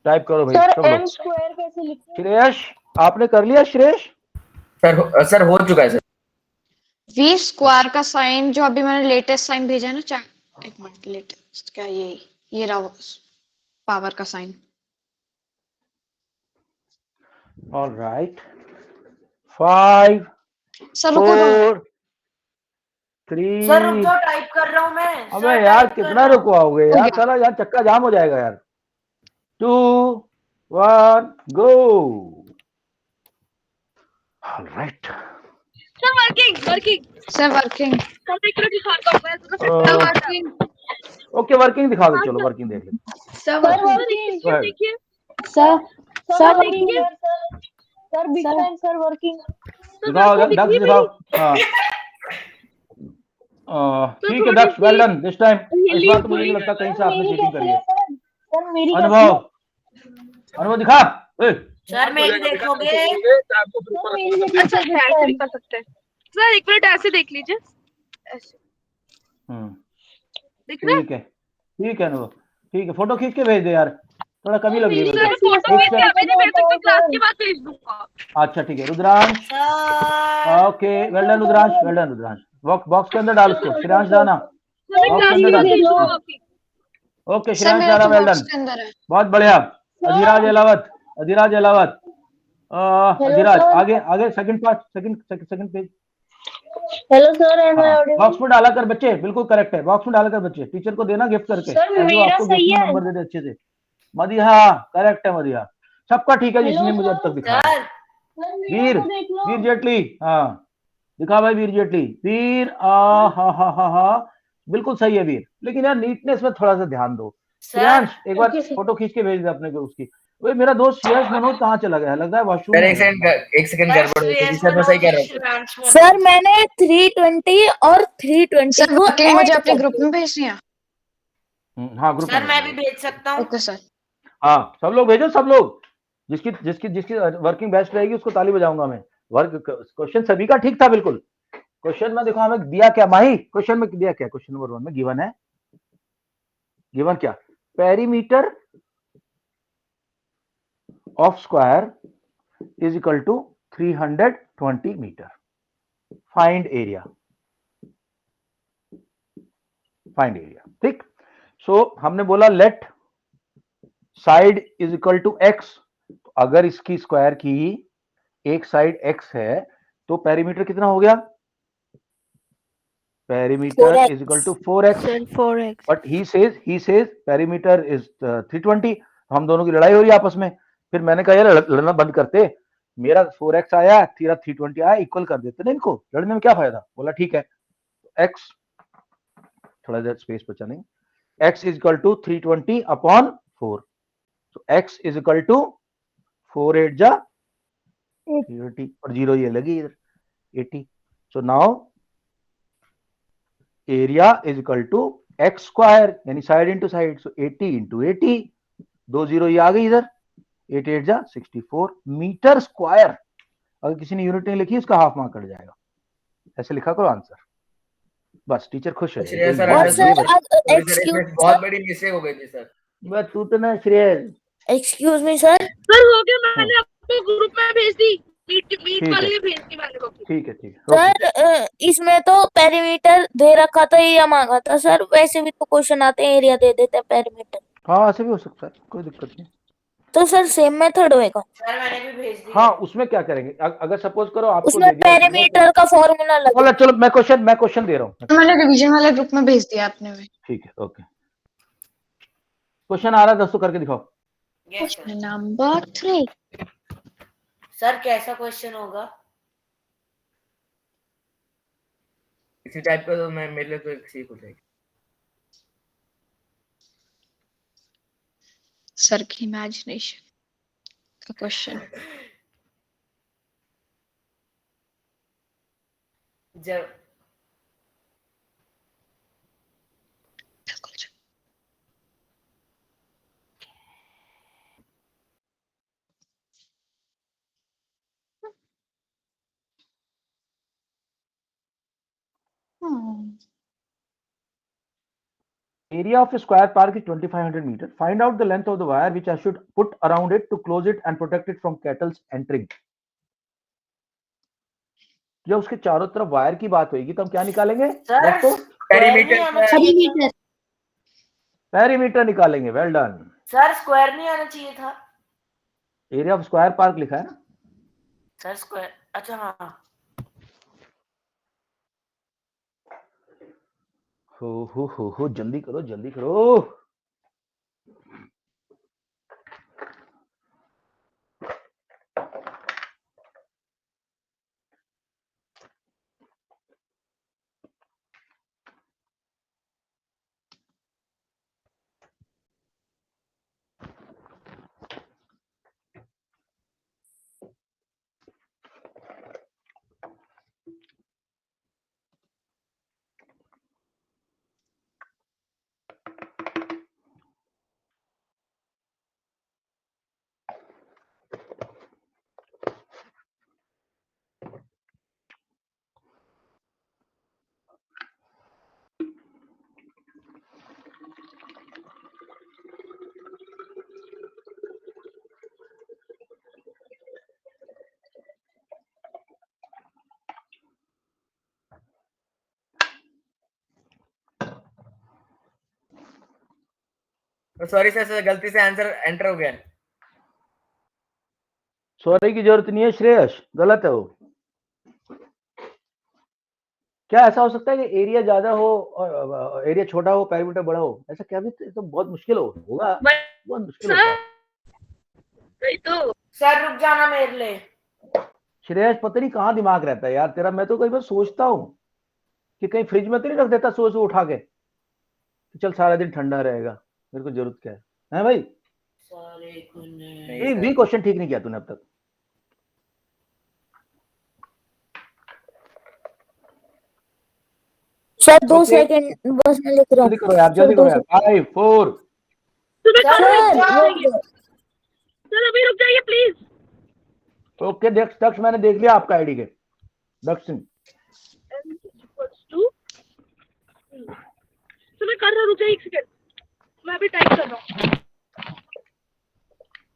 टाइप करो भाई सर सब एम लोग। स्क्वायर कैसे लिखते हैं? श्रेयस आपने कर लिया? श्रेयस सर हो चुका है सर। वी स्क्वायर का साइन जो अभी मैंने लेटेस्ट साइन भेजा है ना, चैट एक मिनट। लेटेस्ट क्या ये रहा पावर का साइन। ऑलराइट 5 सर रुको 2 मिनट। 4 3 सर रुक जाओ टाइप कर रहा हूँ मैं। अबे सर यार टाइप कर कितना रहा हूँ। रुकवाओगे हो यार? गया। चलो यार चक्का जाम हो जाएगा यार। 2 1 go. Alright sir working. Sir working. Sir देख रहे दिखाता हूँ मैं। वर्किंग। ओके वर्किंग दिखा दो। चलो वर्किंग देख लेते सर वर्किंग हैं। देखिए। सर सर देखिए। Sir big time sir working. दिखाओ दक्ष दिखाओ। हाँ ठीक है दक्ष, वेल डन दिस टाइम। इस बार तो मुझे नहीं लगता कहीं से आपने चीटिंग करी है। अनुभव दिखा। सर मेरी देखोगे? अच्छा ऐसे भी कर सकते हैं सर, एक मिनट ऐसे देख लीजिए, ऐसे दिख रहा है? ठीक है अनुभव, ठीक है, फोटो खींच के भेज दे यार, थोड़ा कमी लग रही है मेरे को। फोटो भेज के भेज सकते, क्लास के बाद भेज दूंगा। अच्छा ठीक है Rudransh, okay well done Rudransh, well done Rudransh. Box के अंदर डाल उसको, श्रेयांश डालना बॉक्स के अंदर डाल। ओके सर श्रेयांश मेरा डाला, तो वेल बॉक्स डन, के अंदर है। बहुत बढ़िया। अधिराज अलावत, अधिराज अलावत, अधिराज आगे आगे, second part, second page. Hello sir, box में डाला कर बच्चे, बिल्कुल करेक्ट है, बॉक्स में डाला कर बच्चे, टीचर को देना गिफ्ट करके। सर, ऐसे वो मेरा आपको सही गिफ्ट में है। नंबर दे दे अच्छे से। मदिहा करेक्ट है, मदिहा सबका ठीक है जिसने मुझे अब तक दिखाया। सर वीर, वीर जेटली, हाँ दिखा भाई वीर जेटली, वीर हा बिल्कुल सही है वीर, लेकिन यार नीटनेस में थोड़ा सा ध्यान दो। श्रेयांश एक बार फोटो खींच के भेज दे अपने को उसकी। वो मेरा दोस्त श्रेयस मनोज कहाँ चला गया, लगता है वॉशरूम सर में एक गया। सेकंड, एक सेकंड गड़बड़ हो गई सर, मैं सही कह रहा हूँ। सर मैंने 320 और 320 सर को वर्किंग मुझे ऐड अपने कर ग्रुप दिया। में भेजनी है। हाँ ग्रुप सर में मैं भी भेज सकता हूँ? Okay sir. हाँ सब लोग भेजो, सब लोग, जिसकी जिसकी जिसकी वर्किंग बेस्ट रहेगी उसको ताली बजाऊंगा मैं। वर्क क्वेश्चन सभी का ठीक था बिल्कुल। क्वेश्चन में देखो हमें दिया क्या माही, क्वेश्चन में दिया क्या, क्वेश्चन नंबर 1 में गिवन है, गिवन क्या, perimeter of square is equal to 320 metre, find area, find area, ठीक। सो हमने बोला let side is equal to x, अगर इसकी स्क्वायर की एक साइड x है तो पेरीमीटर कितना हो गया, perimeter 4x. Is equal to 4x, sir 4x। But he says perimeter is 320। हम दोनों की लड़ाई हो रही है आपस में। फिर मैंने कहा यार लड़ना बंद करते, मेरा 4x आया, तेरा 320 आया, इक्वल कर देते ना इनको, लड़ने में क्या फायदा। बोला ठीक है, x थोड़ा देर स्पेस बचा नहीं, x is equal to 320 upon 4, तो x इज इक्वल टू 4 8 जा 80 और 0 ये लगी इधर 80। So now area is equal to x square, यानी side into side, so 80 into 80, 2 0 ये आ गई इधर, 8 8 जा 64 मीटर स्क्वायर। अगर किसी ने यूनिट नहीं लिखी उसका हाफ मार्क कट जाएगा, ऐसे लिखा करो आंसर, बस टीचर खुश हो श्रेया जाएगी। सर और अंडरस्टूड सर सर, एक्सक्यूज इसमें बहुत बड़ी मिस्टेक हो गई थी सर। बस तू तो ना Shreyas, excuse me sir, sir हो गया, मैंने आपको ग्रुप में भेज दी, मीट वाले में भेज दी मैंने कॉपी। ठीक है ओके। सर इसमें तो पेरीमीटर दे रखा था, एरिया मांगा था सर, वैसे भी तो क्वेश्चन आते हैं एरिया दे देते हैं पेरीमीटर, हाँ ऐसे भी हो सकता है, कोई दिक्कत नहीं। तो सर सेम मेथड होएगा। सर मैंने भी भेज दी। हाँ उसमें क्या करेंगे, अगर सपोज करो आपको उसमें दे दिया उसने पेरीमीटर का फॉर्मूला लगे। बोला चलो मैं क्वेश्चन दे रहा हूँ, मैंने रिवीजन वाले ग्रुप में भेज दिया आपने भी। ठीक है ओके। क्वेश्चन आ रहा है दोस्तों, करके दिखाओ। Question number 3। सर कैसा क्वेश्चन होगा? इसी टाइप का तो मैं मेरे लिए तो एक सीख हो जाएगी। सर की इमेजिनेशन का क्वेश्चन। जब Area of a square park is 2500 meter. Find out the length of the wire which I should put around it to close it and protect it from cattle's entering. जब उसके चारों तरफ wire की बात होगी तो हम क्या निकालेंगे दोस्तों? पेरीमीटर। पेरीमीटर निकालेंगे। वेल डन सर, स्क्वायर नहीं आना चाहिए था। एरिया ऑफ स्क्वायर पार्क लिखा है ना सर स्क्वायर, अच्छा हाँ। हो जल्दी करो जल्दी करो। सॉरी सर, गलती से आंसर एंटर हो गया। सॉरी की जरूरत नहीं है श्रेयस, गलत है वो। क्या ऐसा हो सकता है कि एरिया ज्यादा हो और एरिया छोटा हो पेरीमीटर बड़ा हो? ऐसा क्या भी तो बहुत मुश्किल होगा, बहुत मुश्किल होता है। तो सर रुक जाना मेरे लिए। श्रेयस पता नहीं कहाँ दिमाग रहता है यार तेरा। मैं तो कई बार सोचता हूँ कि कहीं फ्रिज में तो नहीं रख देता सुबह सुबह उठा के, तो चल सारा दिन ठंडा रहेगा, मेरे को जरूरत क्या है भाई? एक भी क्वेश्चन ठीक नहीं किया तूने अब तक। सर 2 सेकंड बस मैं लिख रहा हूँ। जल्दी करो यार, जल्दी करो यार। 5 4 सर अभी रुक जाइए प्लीज। ओके दक्ष मैंने देख लिया आपका आईडी के। दक्ष सिंह तो मैं कर रहा हूँ, रुक जाइए 1 सेकंड, मैं अभी टाइप कर रहा हूँ।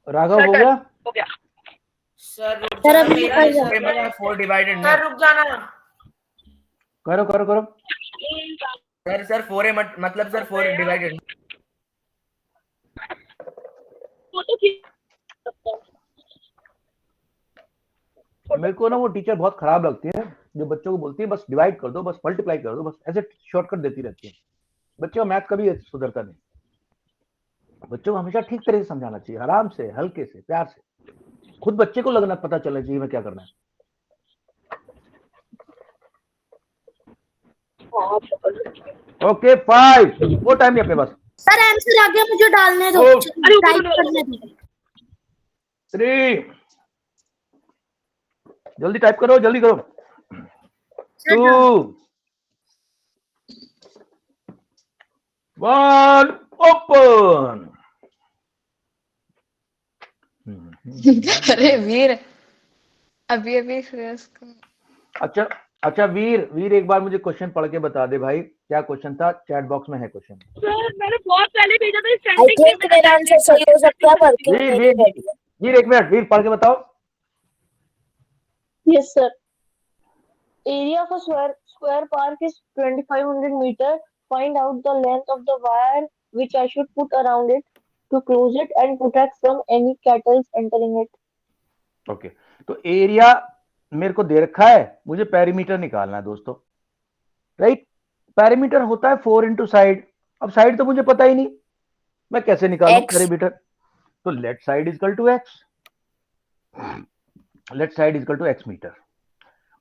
राघव हो गया? हो गया सर रुक सर, जाना अभी मेरे निकल लिए। जाओ। मतलब 4 डिवाइडेड ना। सर रुक जाना। करो करो करो। सर 4 है मतलब सर 4 डिवाइडेड। फोटो खींच। मेरे को ना वो टीचर बहुत खराब लगती है जो बच्चों को बोलती है बस डिवाइड कर दो, बस मल्टीप्लाई कर दो, बस ऐसे शॉर्टकट देती रहती है। बच्चों का मैथ कभी सुधरता नहीं। बच्चों को हमेशा ठीक तरह से समझाना चाहिए, आराम से, हल्के से, प्यार से। खुद बच्चे को लगना पता चलना चाहिए मैं क्या करना है। ओके 5 वो टाइम नहीं अपने पास। सर आंसर आ गया, मुझे डालने दो, ओ, टाइप करने दो। 3 जल्दी टाइप करो, जल्दी करो। 2 1 ओपन। अरे वीर, अभी श्रेयस को। अच्छा वीर एक बार मुझे क्वेश्चन पढ़ के बता दे भाई, क्या क्वेश्चन था? चैट बॉक्स में है क्वेश्चन। सर मैंने बहुत पहले भेजा था, आई स्टैटिक थिंक मेरा आंसर सही हो सकता है, पर क्यों नहीं रेडी है? वीर एक मिनट, वीर पढ़ के बताओ। Yes, sir. Area of a square park is 2500 meter. Find out the length of the wire which I should put around it to close it and protect from any cattle entering it. Okay तो area मेरे को दे रखा है, मुझे perimeter निकालना है दोस्तों, right? Perimeter होता है 4 इंटू साइड। अब साइड तो मुझे पता ही नहीं, मैं कैसे निकालूं पेरीमीटर? तो let side equal to x, let side equal to x metre.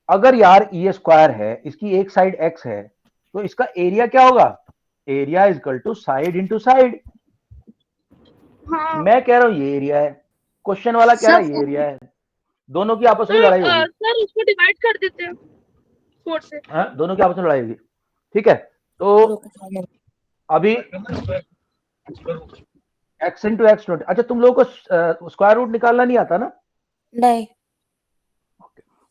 अगर यार ये स्क्वायर है, इसकी एक साइड एक्स है, तो इसका एरिया क्या होगा? Area equal to side into side. मैं कह रहा हूं ये एरिया है, क्वेश्चन वाला कह रहा है ये एरिया है, दोनों की आपस में लड़ाई होगी। सर उसको डिवाइड कर देते हैं 4 से। हाँ, दोनों की आपस में लड़ाई होगी, ठीक है? तो अभी x इंटू एक्स 20। अच्छा तुम लोगों को स्क्वायर रूट निकालना नहीं आता ना? नहीं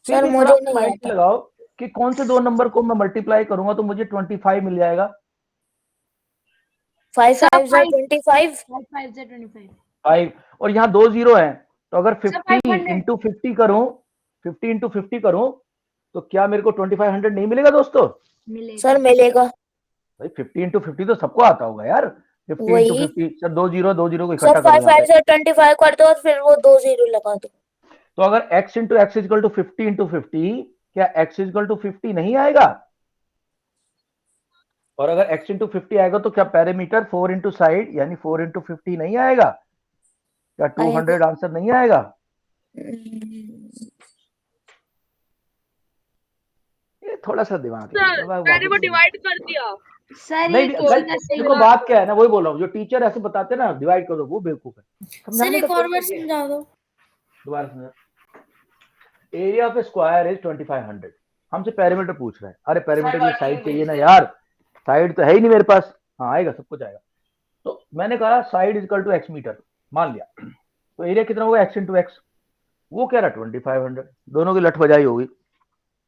सर, मुझे नहीं आता। लगाओ कि कौन से दो नंबर को मैं मल्टीप्लाई करूंगा तो मुझे 25 मिल जाएगा। 5 5 से 25। 5 से 25। 5 और यहाँ 2 0 है, तो अगर 50 इंटू 50 करूं, 50 इंटू 50 करूं तो क्या मेरे को 2500 नहीं मिलेगा दोस्तों? सर मिलेगा भाई 50 इंटू 50 तो सबको आता होगा यार। 50 इंटू 50 सर 2 0 को इकट्ठा सर 5 5 से 25 कर दो और फिर वो 2 0 लगा दो। तो अगर x into x equal to 50 into 50, क्या x इक्वल टू 50 नहीं आएगा? और अगर x इंटू 50 आएगा तो क्या पेरीमीटर 4 इंटू साइड यानी 4 इंटू 50 नहीं आएगा? क्या 200 आंसर नहीं आएगा? ये थोड़ा सा दिमाग मैंने वो डिवाइड कर दिया सर। नहीं देखो बात क्या है ना, वही बोल रहा हूँ, जो टीचर ऐसे बताते हैं ना डिवाइड कर दो, वो बेवकूफ है। सर एक और बार समझा दो। दोबारा समझा। Area of A square is 2500, हमसे पेरीमीटर पूछ रहा है। अरे पेरीमीटर की साइड चाहिए ना यार, साइड तो है ही नहीं मेरे पास। हाँ आएगा, सब कुछ आएगा। तो मैंने कहा side is equal to x metre मान लिया, तो एरिया कितना होगा? X into x. वो कह रहा 2500, दोनों की लठ बजाई होगी।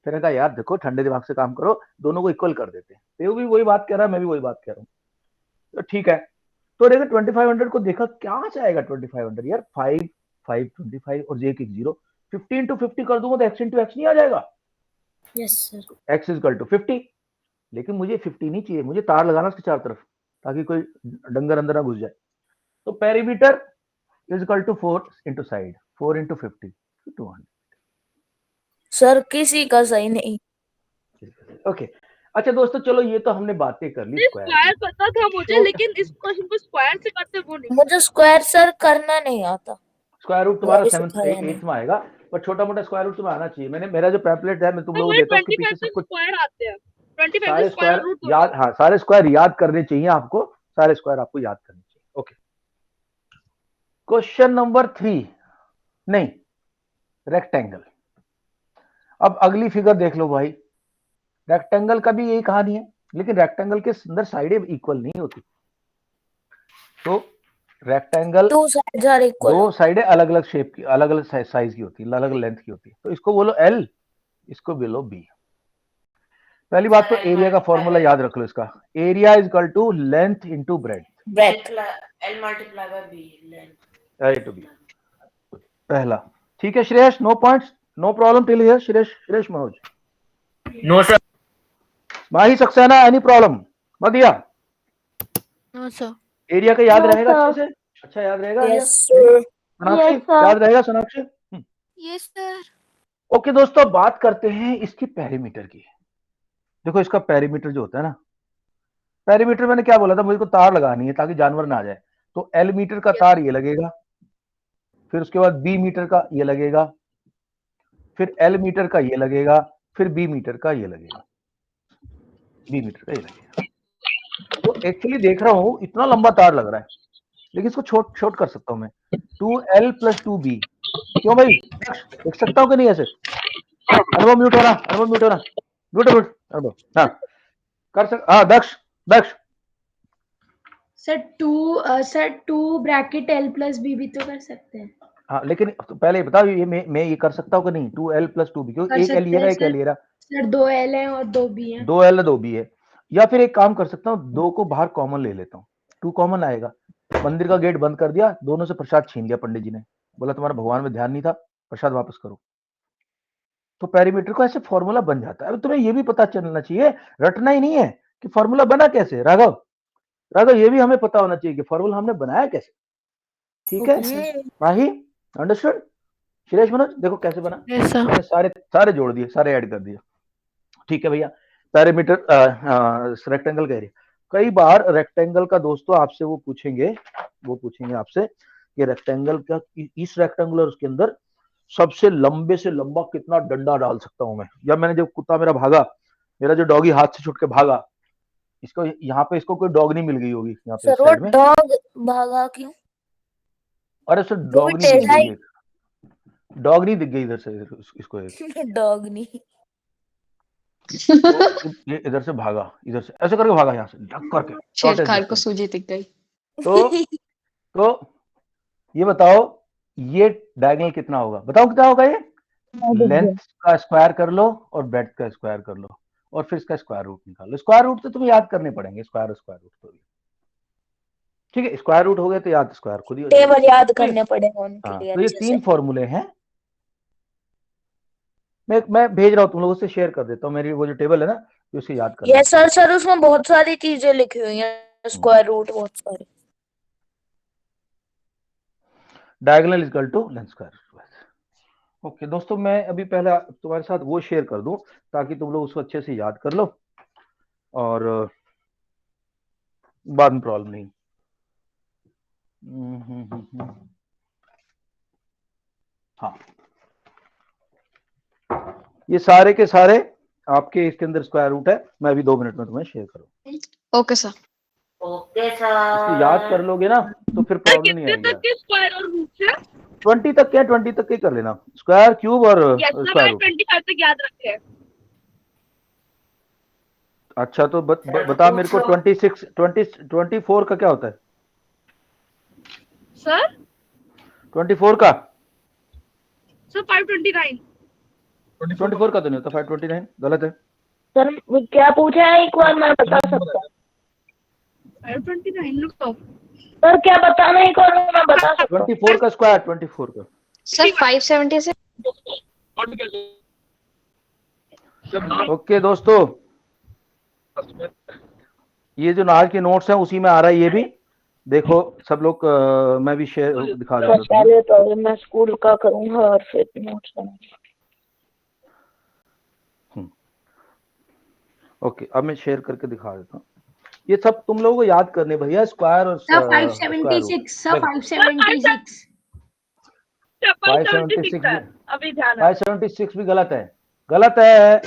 फिर कहा यार देखो ठंडे दिमाग से काम करो, दोनों को इक्वल कर देते हैं। तो भी वही बात कह रहा है, मैं भी वही बात कह रहा हूँ, तो ठीक है। तो देखो 2500 को देखा क्या आएगा 2500 यार, 5 5 25 और एक 0। 50 इंटू 50 कर दूंगा तो x इंटू एक्स नहीं आ जाएगा? Yes sir. x equal to 50। लेकिन मुझे 50 नहीं चाहिए, मुझे तार लगाना उसके चारों तरफ ताकि कोई डंगर अंदर ना घुस जाए। तो perimeter is equal to 4 into side, 4 into 50, 200। Sir किसी का सही नहीं। ओके अच्छा दोस्तों, चलो ये तो हमने बातें कर ली स्क्वायर स्क्वायर की। पता था मुझे, तो लेकिन इस क्वेश्चन को स्क्वायर से करते वो नहीं। मुझे स्क्वायर सर करना नहीं आता, स्क्वायर रूट तुम्हारा कभी 7th सिखाया नहीं। 8th में आएगा, पर छोटा मोटा स्क्वायर रूट तुम्हें आना चाहिए। मैंने मेरा जो पैम्पलेट है मैं तुम तो लोगों को वही देता हूँ, उसके 25 पीछे से सब कुछ स्क्वायर आते हैं, 25 सारे से स्क्वायर स्क्वायर रूट याद, हाँ सारे स्क्वायर याद करने चाहिए आपको, सारे स्क्वायर आपको याद करने चाहिए। ओके क्वेश्चन नंबर 3, नहीं रेक्टेंगल। अब अगली फिगर देख लो भाई, रेक्टेंगल का भी यही कहानी है, लेकिन रेक्टेंगल के अंदर साइडें इक्वल नहीं होती। तो rectangle two sides are equal. दो साइडें अलग अलग शेप की, अलग अलग साइज की होती है, अलग अलग लेंथ की होती है। तो इसको बोलो L, इसको बोलो B। पहली बात तो एरिया का फॉर्मूला याद रख लो, इसका area is equal to length into breadth, L multiply by B length. A to B पहला। ठीक है Shreyas, no points, no problem till here. Shreyas Manoj, no sir. Mahi Saxena, any problem? Madiya, no sir. Area का याद No, रहेगा sir. अच्छे से? अच्छा याद रहेगा? Yes sir. Sonakshi Yes, sir. याद रहेगा? Sonakshi yes sir. ओके दोस्तों, बात करते हैं इसकी पेरीमीटर की। देखो इसका पेरीमीटर जो होता है ना, पेरीमीटर मैंने क्या बोला था, मुझे को तार लगानी है ताकि जानवर ना आ जाए। तो L मीटर का तार ये लगेगा, फिर उसके बाद B मीटर का ये लगेगा, फिर L मीटर का ये लगेगा, फिर B मीटर का ये लगेगा, B मीटर का ये लगेगा। तो एक्चुअली देख रहा हूं इतना लंबा तार लग रहा है, लेकिन इसको छोट कर सकता हूं मैं, 2L + 2B। क्यों भाई, देख सकता हूं कि नहीं ऐसे? अनुभव म्यूट होना, अनुभव म्यूट होना, म्यूट अनुभव। हाँ कर सक, हाँ दक्ष सर टू ब्रैकेट L+B भी तो कर सकते हैं। हाँ, लेकिन तो पहले ये बताओ, ये मैं ये कर सकता हूँ कि नहीं? 2L + 2B, क्योंकि कर एक L सकते ये रहा, हैं एक L ये रहा, सर 2 L है और 2 B है। 2L 2B है। या फिर एक काम कर सकता हूँ, 2 को बाहर कॉमन ले लेता हूँ, 2 कॉमन आएगा। मंदिर का गेट बंद कर दिया, दोनों से प्रसाद छीन लिया पंडित जी ने, बोला तुम्हारा भगवान में ध्यान नहीं था, प्रसाद वापस करो। तो पेरीमीटर को ऐसे फॉर्मूला बन जाता है। अब तुम्हें ये भी पता चलना चाहिए, रटना ही नहीं है कि फॉर्मूला बना कैसे। राघव ये भी हमें पता होना चाहिए कि फॉर्मूला हमने बनाया कैसे। ठीक है माही, अंडरस्टूड? श्रेयस मनोज देखो कैसे बना, यस सर। मैंने सारे जोड़ दिए, सारे ऐड कर दिए। ठीक है भैया, पेरीमीटर रेक्टेंगल का एरिया। कई बार रेक्टेंगल का दोस्तों आपसे वो पूछेंगे आपसे कि रेक्टेंगल का, इस रेक्टेंगल और उसके अंदर सबसे लंबे से लंबा कितना डंडा डाल सकता हूं मैं, या मैंने जब कुत्ता मेरा भागा, मेरा जो डॉगी हाथ से छूट के भागा, इसको यहाँ पे इसको कोई डॉग नहीं मिल गई होगी यहाँ पे सर वो साइड में। डॉग भागा क्यों? अरे सर वो डॉग भी नहीं दिख टेढ़ा गई, ही। डॉग नहीं दिख गई इधर से इसको एक। डॉग नहीं। तो ये इधर से भागा, इधर से ऐसे करके भागा, यहाँ से ढक करके short शेरखार को distance। सूजी दिख गई। तो ये बताओ, ये डायगोनल कितना होगा? बताओ कितना होगा ये? लेंथ का स्क्वायर कर लो और ब्रेड्थ का स्क्वायर कर लो, और फिर इसका स्क्वायर रूट निकालो। स्क्वायर रूट तो तुम्हें याद करने पड़ेंगे, स्क्वायर रूट तो भी ठीक है, स्क्वायर रूट हो गया तो याद, स्क्वायर खुद ही हो जाएगा। टेबल याद करने पड़ेगा उनके हाँ, लिए तो ये अच्छे 3 से। फॉर्मूले हैं, मैं भेज रहा हूँ तुम लोगों से, शेयर कर देता हूँ मेरी वो जो टेबल है ना, तो उसे याद कर ये सर उसमें बहुत सारी चीजें लिखी हुई हैं, स्क्वायर रूट बहुत सारे। Diagonal equal to length square. Okay दोस्तों, मैं अभी पहले तुम्हारे साथ वो शेयर कर दूं ताकि तुम लोग उसको अच्छे से याद कर लो और बाद में प्रॉब्लम नहीं। हाँ, ये सारे के सारे आपके इसके अंदर स्क्वायर रूट है, मैं अभी 2 मिनट में तुम्हें शेयर करूँ। Okay sir. ओके इसको सर। याद कर लोगे ना तो फिर प्रॉब्लम नहीं कितने आएगी। तक के स्क्वायर और रूट से? 20 तक के, 20 तक के कर लेना, स्क्वायर क्यूब और स्क्वायर रूट। 25 तक याद रखे हैं। अच्छा तो बता मेरे को 24 का क्या होता है? सर 24 का? सर 529। 24 का तो नहीं होता, 529 गलत है। सर क्या पूछा है एक बार, मैं बता सकता हूँ? 529 लुक तो। सर क्या बताना है एक बार, मैं बता सकता हूँ? 24 का स्क्वायर, 24 का सर 576। ओके दोस्तों, ये जो आज के नोट्स हैं उसी में आ रहा है ये भी, देखो सब लोग, मैं भी शेयर दिखा सर देता हूँ। पहले तो मैं स्कूल का करूंगा और फिर नोट्स बनाऊंगा। ओके, अब मैं शेयर करके दिखा देता हूँ। ये सब तुम लोगों को याद करने भैया, स्क्वायर और सर स्क्वायर 576 सर देखो। 576 अभी ध्यान 576 भी गलत है, गलत है।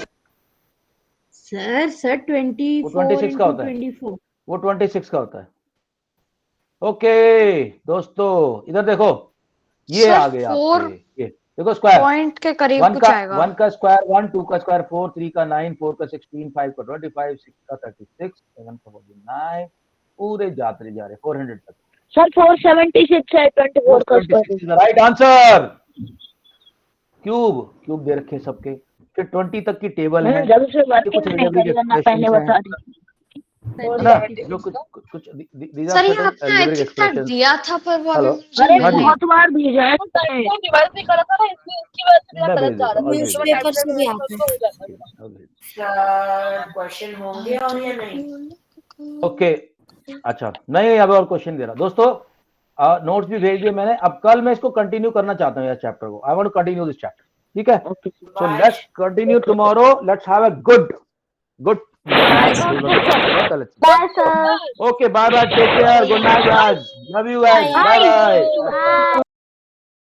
सर 24 वो 26 का होता है। 24 वो 26 का होता है। ओके दोस्तों, इधर देखो, ये सर, आ गए 4 आपके, ये देखो स्क्वायर। पॉइंट के करीब 1 कुछ का आएगा। 1 का स्क्वायर 1, 2 का स्क्वायर 4, 3 का 9, 4 का 16, 5 का 25, 6 का 36, 7 का 49, पूरे जाते जा रहे 400 तक। सर 476 है 24 का स्क्वायर। Right answer. क्यूब दे रखे सबके, फिर 20 तक की टेबल है, जब से ये कुछ वर्किंग नहीं करी वरना पहले बता दी। ना, जो कुछ सर ये आपने आई थिंक तक दिया था, पर वो अभी हेलो। मुझे अरे मिला नहीं। बहुत बार भेजा है। डिवाइस भी करा था ना, इसलिए उसकी वजह से मेरा गलत जा रहा था। न्यूज़पेपर से भी आता है। सर क्वेश्चन होंगे और या नहीं? ओके, अच्छा नहीं, अब और क्वेश्चन दे रहा दोस्तों। नोट्स भी भेज दिए मैंने, अब कल मैं इसको कंटिन्यू करना चाहता हूँ, यार चैप्टर को। I want to continue this chapter, ठीक है? So let's continue tomorrow, let's have a good bye sir. Okay, bye bye, take care, good night guys, love you guys, bye bye.